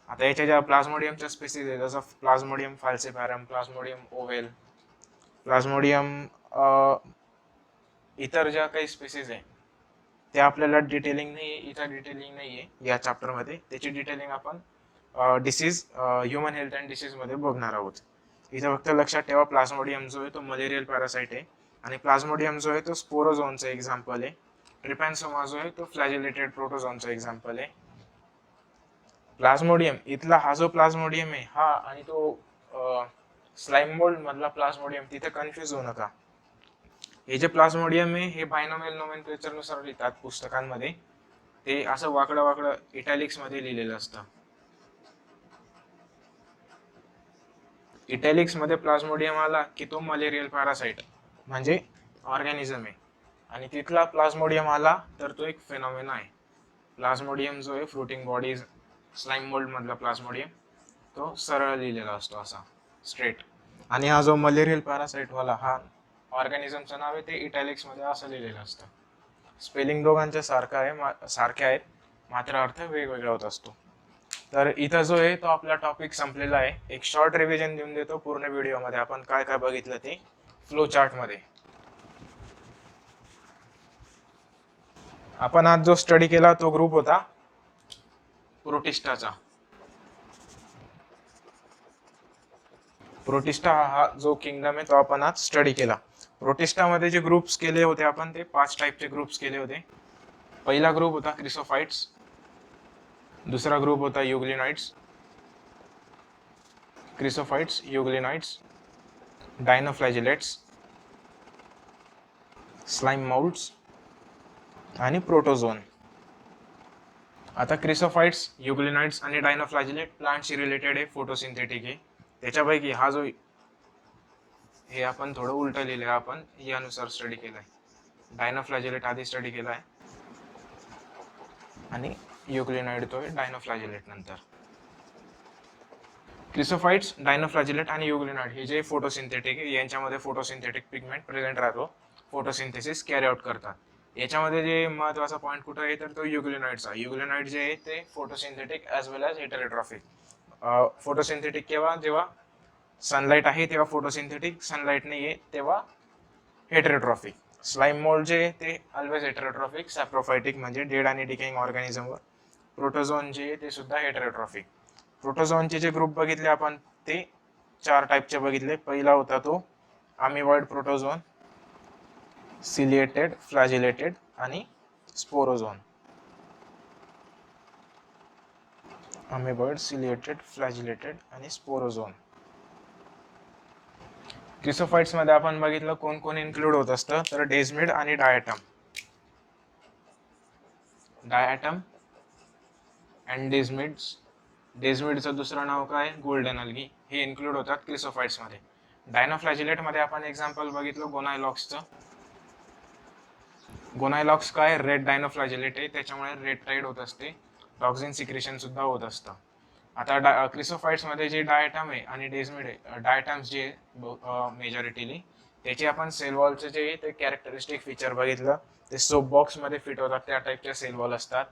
आता याच्या ज्या प्लाझ्मोडियमच्या स्पेसिस आहेत जसं प्लाझ्मोडियम फाल्सिपॅरम, प्लाझ्मोडियम ओव्हेल, प्लाझ्मोडियम इतर ज्या काही स्पेसिस आहे त्या आपल्याला डिटेलिंग नाही, इथं डिटेलिंग नाही आहे या चॅप्टरमध्ये. त्याची डिटेलिंग आपण disease human health and disease मध्ये बघणार आहोत. इथं फक्त लक्षात ठेवा प्लाझ्मोडियम जो आहे तो मलेरियल पॅरासाइट आहे आणि प्लाझ्मोडियम जो आहे तो स्पोरोझोनचा एक्झाम्पल आहे. ट्रिपॅनोसोमा जो आहे तो फ्लॅजिलेटेड प्रोटोझोनचा एक्झाम्पल आहे. प्लाझ्मोडियम इथला हा जो प्लाझ्मोडियम आहे हा आणि तो स्लाइम मोल्ड मधला प्लाझ्मोडियम, तिथे कन्फ्युज होऊ नका. हे जे प्लाझ्मोडियम आहे हे बायनॉमियल नोमेनक्लेचर नुसार लिहितात पुस्तकांमध्ये. ते असं वाकडं वाकडं इटॅलिक्स मध्ये लिहिलेलं असतं. इटॅलिक्स मध्ये प्लाझ्मोडियम आला की तो मलेरियल पॅरासाइट म्हणजे ऑर्गॅनिझम आहे आणि तिथला प्लाझ्मोडियम आला तर तो एक फेनॉमेना आहे. प्लाझ्मोडियम जो आहे फ्रुटिंग बॉडीज स्लाइम मोल्ड मधला प्लाझ्मोडियम तो सरळ लिहिलेला असतो असा स्ट्रेट. आणि हा जो मलेरियल पॅरासाइट वाला हा ऑर्गॅनिझमचं नाव आहे ते इटॅलिक्स मध्ये असं लिहिलेलं असतं. स्पेलिंग दोघांच्या सारख्या आहेत मात्र अर्थ वेगवेगळा होत असतो. तर इथं जो आहे तो आपला टॉपिक संपलेला आहे. एक शॉर्ट रिव्हिजन देऊन देतो पूर्ण व्हिडिओमध्ये आपण काय काय बघितलं ते फ्लो चार्ट मध्ये. आपण आज जो स्टडी केला तो ग्रुप होता प्रोटिस्टाचा. प्रोटिस्टा हा जो किंगडम आहे तो आपण आज स्टडी केला. प्रोटिस्टामध्ये जे ग्रुप्स केले होते आपण ते 5 टाईपचे ग्रुप्स केले होते. पहिला ग्रुप होता क्रिसोफाइट्स, दुसरा ग्रुप होता युग्लिनाइट्स, क्रिसोफाइट्स, युग्लिनाइट्स, डायनोफ्लॅजिलेट्स, स्लाइम माउल्ट्स आणि प्रोटोझोन. आता क्रिसोफाइट्स, युग्लिनाइट्स आणि डायनोफ्लॅजिलेट प्लांटशी रिलेटेड आहे, फोटोसिंथेटिक आहे. त्याच्यापैकी हा जो हे आपण थोडं उलट लिहिलंय, आपण यानुसार स्टडी केलाय. डायनोफ्लॅजिलेट आधी स्टडी केलाय आणि युग्लिनाइड तो डायनोफ्लॅजिलेट नंतर. क्रिसोफाइट्स, डायनोफ्लॅजिलेट आणि युग्लिनाइड हे जे फोटोसिंथेटिक आहे, यांच्यामध्ये फोटोसिंथेटिक पिगमेंट प्रेझेंट राहतो, फोटोसिंथेसिस कॅरी आउट करतात. याच्यामध्ये जे महत्वाचा पॉईंट कुठं आहे तर तो युग्लिनाइडचा. युग्लिनाइड जे आहे ते photosynthetic as well as heterotrophic. Photosynthetic केव्हा, जेव्हा सनलाइट आहे तेव्हा फोटोसिंथेटिक, सनलाइट नाही आहे तेव्हा हेटेरोट्रॉफिक. स्लाइम मोल्ड जे आहे ते ऑलवेज हेटेरोट्रॉफिक, सॅप्रोफायटिक म्हणजे डेड आणि डिकेइंग ऑर्गॅनिझमवर. प्रोटोझोन जे आहे ते सुद्धा हेटेरोट्रॉफिक. प्रोटोझोनचे जे ग्रुप बघितले आपण ते 4 टाईपचे बघितले. पहिला होता तो अमिबॉइड प्रोटोझोन, सिलिएटेड, फ्लॅजिलेटेड आणि स्पोरोझोन. अमिबॉइड, सिलिएटेड, फ्लॅजिलेटेड आणि स्पोरोझोन. क्रिसोफाइट्स मध्ये आपण बघितलं कोण कोण इन्क्लूड होत असतं तर डेस्मिड आणि डायटम. Diatom and desmids. डेस्मिडचं दुसरं नाव काय, गोल्डन अल्गी. हे इन्क्लूड होतात क्रिसोफाइट्स मध्ये. डायनोफ्लॅजिलेट मध्ये आपण एक्झाम्पल बघितलं गोनायलॉक्सचं. गोनायलॉक्स काय, रेड डायनोफ्लॅजिलेट आहे, त्याच्यामुळे रेड टाईड होत असते, टॉक्सिन सिक्रेशन सुद्धा होत असतं. आता क्रिसोफाइट्स मध्ये जे डायटम आहे आणि डेस्मिड आहे, डायटम्स जे मेजॉरिटीली त्याचे आपण सेल वॉलचे जे ते कॅरेक्टरिस्टिक फीचर बघितलं, ते सोप बॉक्स मध्ये फिट होतात त्या टाईपचे सेल वॉल असतात.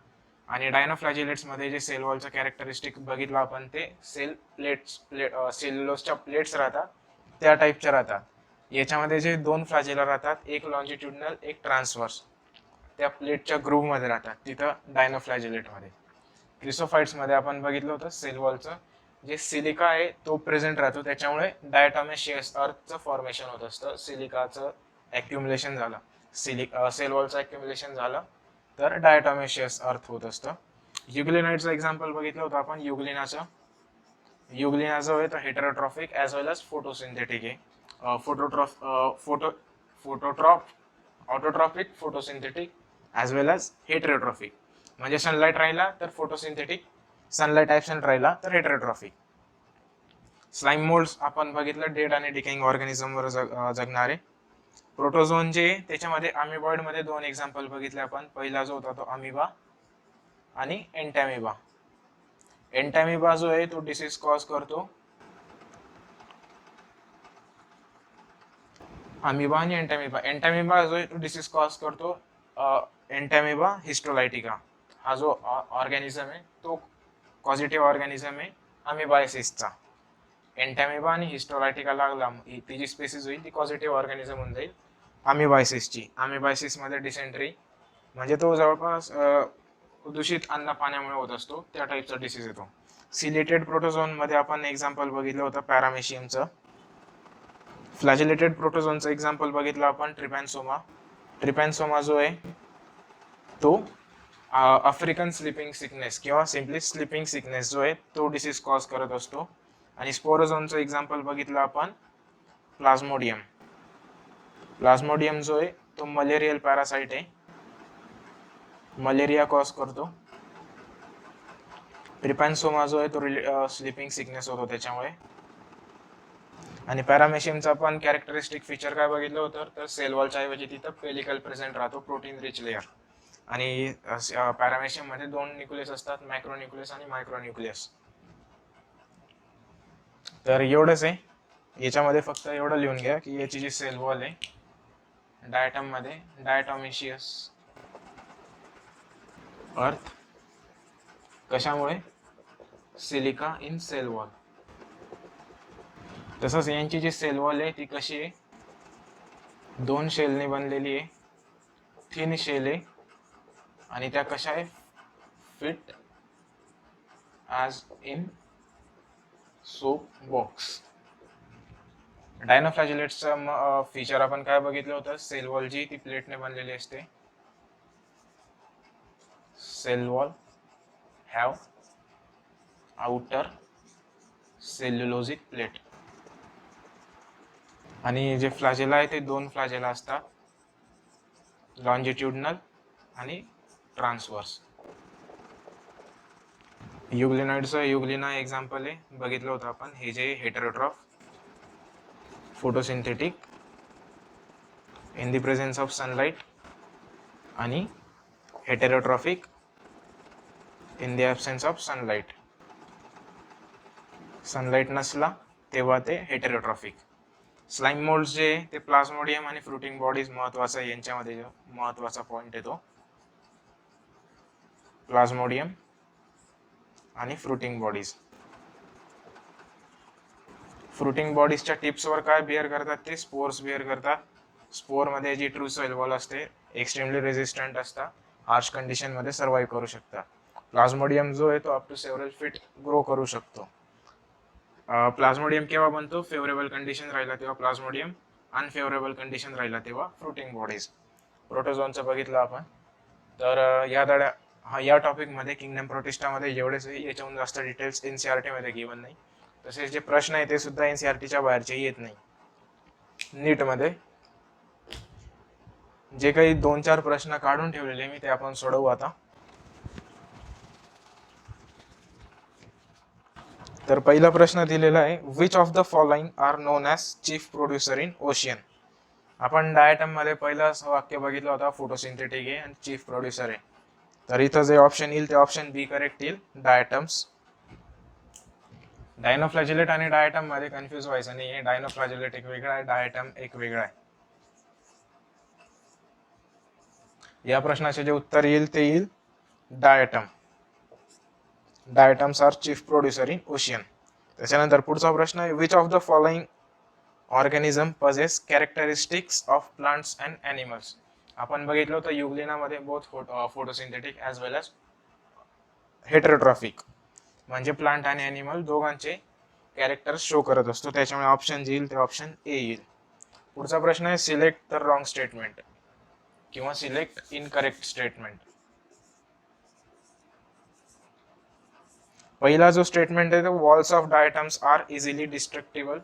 आणि डायनोफ्लॅजिलेट्स मध्ये जे सेल वॉलचं कॅरेक्टरिस्टिक बघितलं आपण ते सेल प्लेट्स, सेल्युलोजच्या प्लेट्स राहतात त्या टाईपच्या राहतात. याच्यामध्ये जे 2 फ्लॅजेला राहतात, एक लॉन्जिट्युडनल एक ट्रान्सवर्स, त्या प्लेटच्या ग्रूव्ह मध्ये राहतात, तिथं डायनोफ्लॅजिलेट मध्ये. क्रिसोफाइट्स मध्ये आपण बघितलं होतं सेल वॉलचं जे सिलिका आहे तो प्रेझेंट राहतो, त्याच्यामुळे डायटॉमेशियस अर्थचं फॉर्मेशन होत असतं. सिलिकाचं ॲक्युम्युलेशन झालं, सेल वॉलचं ॲक्युम्युलेशन झालं तर डायटॉमेशियस अर्थ होत असतं. युग्लिनाइडचं एक्झाम्पल बघितलं होतं आपण युग्लिनाचं. युग्लिना जो आहे तो heterotrophic as well as photosynthetic आहे. Autotrophic, photosynthetic as well as heterotrophic. म्हणजे सनलाइट राहिला तर फोटोसिंथेटिक, सनलाइट ॲबसेंट राहिला तर हेटेरोट्रॉफिक. स्लाइम मोल्ड्स आपण बघितलं, डेड आणि डिकेइंग ऑर्गॅनिझमवर जगणारे. प्रोटोझोन जे त्याच्यामध्ये अमिबॉइड मध्ये 2 एक्झाम्पल बघितले आपण. पहिला जो होता तो अमिबा आणि एंटॅमिबा. एंटॅमिबा जो आहे तो डिसीज कॉज करतो. अमिबा आणि एंटॅमिबा. एंटॅमिबा जो आहे तो डिसीज कॉज करतो एंटॅमिबा हिस्टोलायटिका. हा जो ऑर्गॅनिझम आहे तो पॉझिटिव्ह ऑर्गॅनिझम आहे अमिबायसिसचा. एंटॅमिबा आणि हिस्टोलायटिका लागला, ती जी स्पेसिस होईल ती पॉझिटिव्ह ऑर्गॅनिझम होऊन जाईल अमिबायसिसची. अमिबायसिस मध्ये डिसेंट्री म्हणजे तो जवळपास दूषित अन्न पाण्यामुळे होत असतो, त्या टाईपचा डिसीज येतो. सिलेटेड प्रोटोझोन मध्ये आपण एक्झाम्पल बघितलं होतं पॅरामेशियमचं. फ्लॅजिलेटेड प्रोटोझोनचं एक्झाम्पल बघितलं आपण ट्रिपॅन्सोमा. ट्रिपॅन्सोमा जो आहे तो आफ्रिकन स्लिपिंग सिकनेस किंवा सिम्पली स्लिपिंग सिकनेस जो आहे तो डिसीज कॉज करत असतो. आणि स्पोरोझोनचं एक्झाम्पल बघितलं आपण प्लाझ्मोडियम. प्लाझ्मोडियम जो आहे तो मलेरियल पॅरासाइट आहे, मलेरिया कॉज करतो. ट्रिपॅन्सोमा जो आहे तो स्लिपिंग सिकनेस होतो त्याच्यामुळे. आणि पॅरामेशियमचा पण कॅरेक्टरिस्टिक फीचर काय बघितलं होतं तर सेल वॉलच्या ऐवजी तिथं पेलिकल प्रेझेंट राहतो, प्रोटीन रिच लेअर. आणि पॅरामेशियम मध्ये 2 न्यूक्लियस असतात, मॅक्रो न्यूक्लियस आणि मायक्रो न्यूक्लियस. तर एवढंच आहे. याच्यामध्ये फक्त एवढं लिहून घ्या की याची जी सेल वॉल आहे डायटम मध्ये डायटॉमेशियस अर्थ, कशामुळे, सिलिका इन सेल वॉल. तसंच यांची जी सेल वॉल आहे ती कशी आहे, 2 शेलने बनलेली आहे, थिन शेल आहे आणि त्या कशा आहे, fit as in soap box. डायनोफ्लॅजिलेट्सचं फीचर आपण काय बघितलं होतं, सेल वॉल जी ती प्लेटने बनलेली असते. Cell wall have outer cellulosic plate. आणि जे फ्लॅजेला आहे ते दोन फ्लॅजेला असतात, लॉन्जिट्युडनल आणि ट्रान्सवर्स. युग्लिनॉइडचं युग्लिना एक्झाम्पल आहे, बघितलं होतं आपण. हे जे heterotroph, photosynthetic, in the presence of sunlight, आणि heterotrophic in the absence of sunlight. Sunlight नसला तेव्हा ते हेटेरोट्रॉफिक. स्लाइम मोल्ड्स जे ते प्लाझ्मोडियम आणि फ्रुटिंग बॉडीज महत्वाचा आहे, यांच्यामध्ये जो महत्वाचा पॉइंट येतो प्लाझ्मोडियम आणि फ्रुटिंग बॉडीज. फ्रुटिंग बॉडीजच्या टिप्सवर काय बिअर करतात, ते स्पोर्स बिअर करतात. स्पोरमध्ये जी ट्रू सेल वॉल असते एक्स्ट्रीमली रेजिस्टंट असतात, हार्श कंडिशनमध्ये सर्वाईव्ह करू शकतात. प्लाझ्मोडियम जो आहे तो up to several feet grow करू शकतो. प्लाझ्मोडियम केव्हा बनतो, फेवरेबल कंडिशन राहिला तेव्हा प्लाझ्मोडियम, अनफेवरेबल कंडिशन राहिला तेव्हा फ्रुटिंग बॉडीज. प्रोटोझोनचं बघितलं आपण. तर या टॉपिकमध्ये किंगडम प्रोटिस्टामध्ये जेवढेच याच्याहून जास्त डिटेल्स NCERT मध्ये गिवन नाही. तसेच जे प्रश्न आहे ते सुद्धा NCERTच्या बाहेरचे येत नाही. नीटमध्ये जे काही 2-4 प्रश्न काढून ठेवलेले मी ते आपण सोडवू आता. तर पहिला प्रश्न दिलेला आहे, which of the following are known as chief producer in ocean. आपण डायटम मध्ये पहिलं वाक्य बघितलं होतं, फोटोसिंथेटिक आहे आणि चीफ प्रोड्युसर आहे. तर इथं जे ऑप्शन येईल ते ऑप्शन बी करेक्ट येईल, डायटम्स. डायनोफ्लॅजिलेट आणि डायटम मध्ये कन्फ्युज व्हायचं नाही. डायनोफ्लॅजिलेट एक वेगळा आहे, डायटम एक वेगळा आहे. या प्रश्नाचे जे उत्तर येईल ते येईल diatom. Diatoms are chief producer in ocean. त्याच्यानंतर पुढचा प्रश्न आहे, which of the following organism possess characteristics of plants and animals. आपण बघितलं होतं युग्लिनामध्ये both photosynthetic as well as heterotrophic, म्हणजे प्लांट आणि ॲनिमल दोघांचे कॅरेक्टर शो करत असतो. त्याच्यामुळे ऑप्शन जे येईल ते ऑप्शन ए येईल. पुढचा प्रश्न आहे, सिलेक्ट द रॉंग स्टेटमेंट किंवा सिलेक्ट इनकरेक्ट स्टेटमेंट. पहिला जो स्टेटमेंट आहे तो walls of diatoms are easily destructible,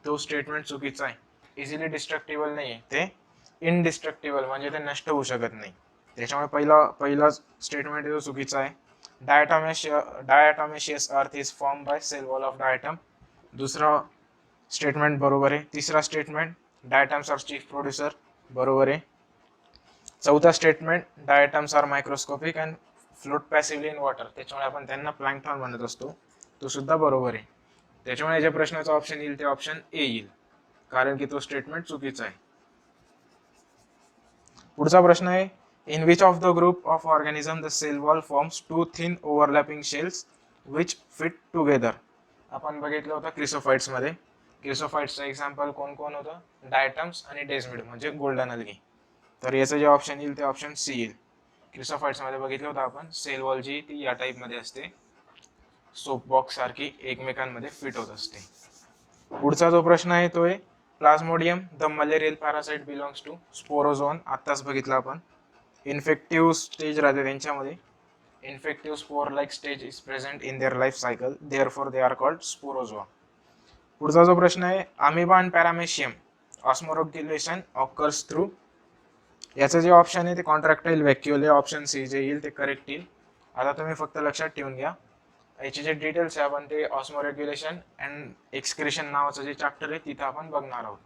तो स्टेटमेंट चुकीचा आहे. इझिली डिस्ट्रक्टिबल नाही आहे, ते इनडिस्ट्रक्टिबल म्हणजे ते नष्ट होऊ शकत नाही. त्याच्यामुळे पहिला स्टेटमेंट तो चुकीचा आहे. Diatomaceous earth is form by cell wall of diatom, दुसरा स्टेटमेंट बरोबर आहे. तिसरा statement, diatoms are chief producer, बरोबर आहे. चौथा statement, diatoms are microscopic and float passively in water, त्याच्यामुळे आपण त्यांना प्लॅंक्टॉन म्हणत असतो, तो सुद्धा बरोबर आहे. त्याच्यामुळे ज्या प्रश्नाचा ऑप्शन येईल ते ऑप्शन ए येईल, कारण की तो स्टेटमेंट चुकीचा आहे. पुढचा प्रश्न आहे, in which of the group of organism the cell wall forms two thin overlapping shells which fit together. आपण बघितलं होतं क्रिसोफाइट्स मध्ये. क्रिसोफाइट्सचं एक्झाम्पल कोण कोण होतं, डायटम्स आणि डेस्मिड म्हणजे गोल्डन अल्गी. तर याचं जे ऑप्शन येईल ते ऑप्शन सी येईल. क्रिसोफाइट्स मध्ये बघितलं होतं आपण, सेल वॉल जी ती या टाईप मध्ये असते, सोप बॉक्स सारखी एकमेकांमध्ये फिट होत असते. पुढचा जो प्रश्न आहे तो आहे, plasmodium the malarial parasite belongs to sporozoan. आत्ताच बघितलं आपण. इन्फेक्टिव्ह स्टेज राहते त्यांच्यामध्ये. Infective spore like stage is present in their life cycle, therefore they are called sporozoa. पुढचा जो प्रश्न आहे, amoeba and paramecium osmoregulation occurs through. याचं जे ऑप्शन आहे ते कॉन्ट्रॅक्टाईल व्हॅक्यूल आहे, ऑप्शन सी जे येईल ते करेक्ट येईल. आता तुम्ही फक्त लक्षात ठेवून घ्या, याचे जे डिटेल्स आहे आपण ते ऑस्मोरेग्युलेशन अँड एक्सक्रिशन नावाचं जे चॅप्टर आहे तिथं आपण बघणार आहोत.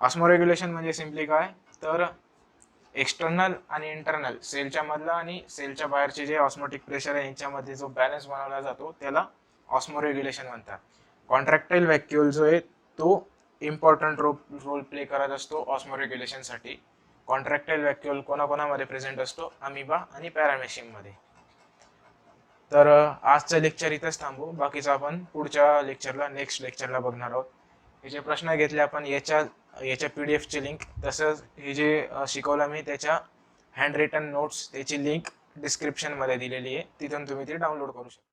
ऑस्मोरेग्युलेशन म्हणजे सिम्पली काय, तर एक्सटर्नल आणि इंटरनल सेलच्या मधला आणि सेलच्या बाहेरचे जे ऑस्मोटिक प्रेशर आहे यांच्यामध्ये जो बॅलन्स बनवला जातो त्याला ऑस्मोरेग्युलेशन म्हणतात. कॉन्ट्रॅक्टाईल व्हॅक्यूल जो आहे तो इम्पॉर्टंट रोल प्ले करत असतो ऑस्मोरेग्युलेशनसाठी. कॉन्ट्रॅक्टाईल व्हॅक्यूल कोणाकोणामध्ये प्रेझेंट असतो, अमिबा आणि पॅरामेशियम मध्ये. तर आजचं लेक्चर इथंच थांबू, बाकीचं आपण पुढच्या लेक्चरला नेक्स्ट लेक्चरला बघणार आहोत. हे जे प्रश्न घेतले आपण याच्या PDF ची लिंक, तसंच हे जे शिकवलं मी त्याच्या हँड रिटन नोट्स त्याची लिंक डिस्क्रिप्शन मध्ये दिलेली आहे, तिथून तुम्ही ती डाउनलोड करू शकता.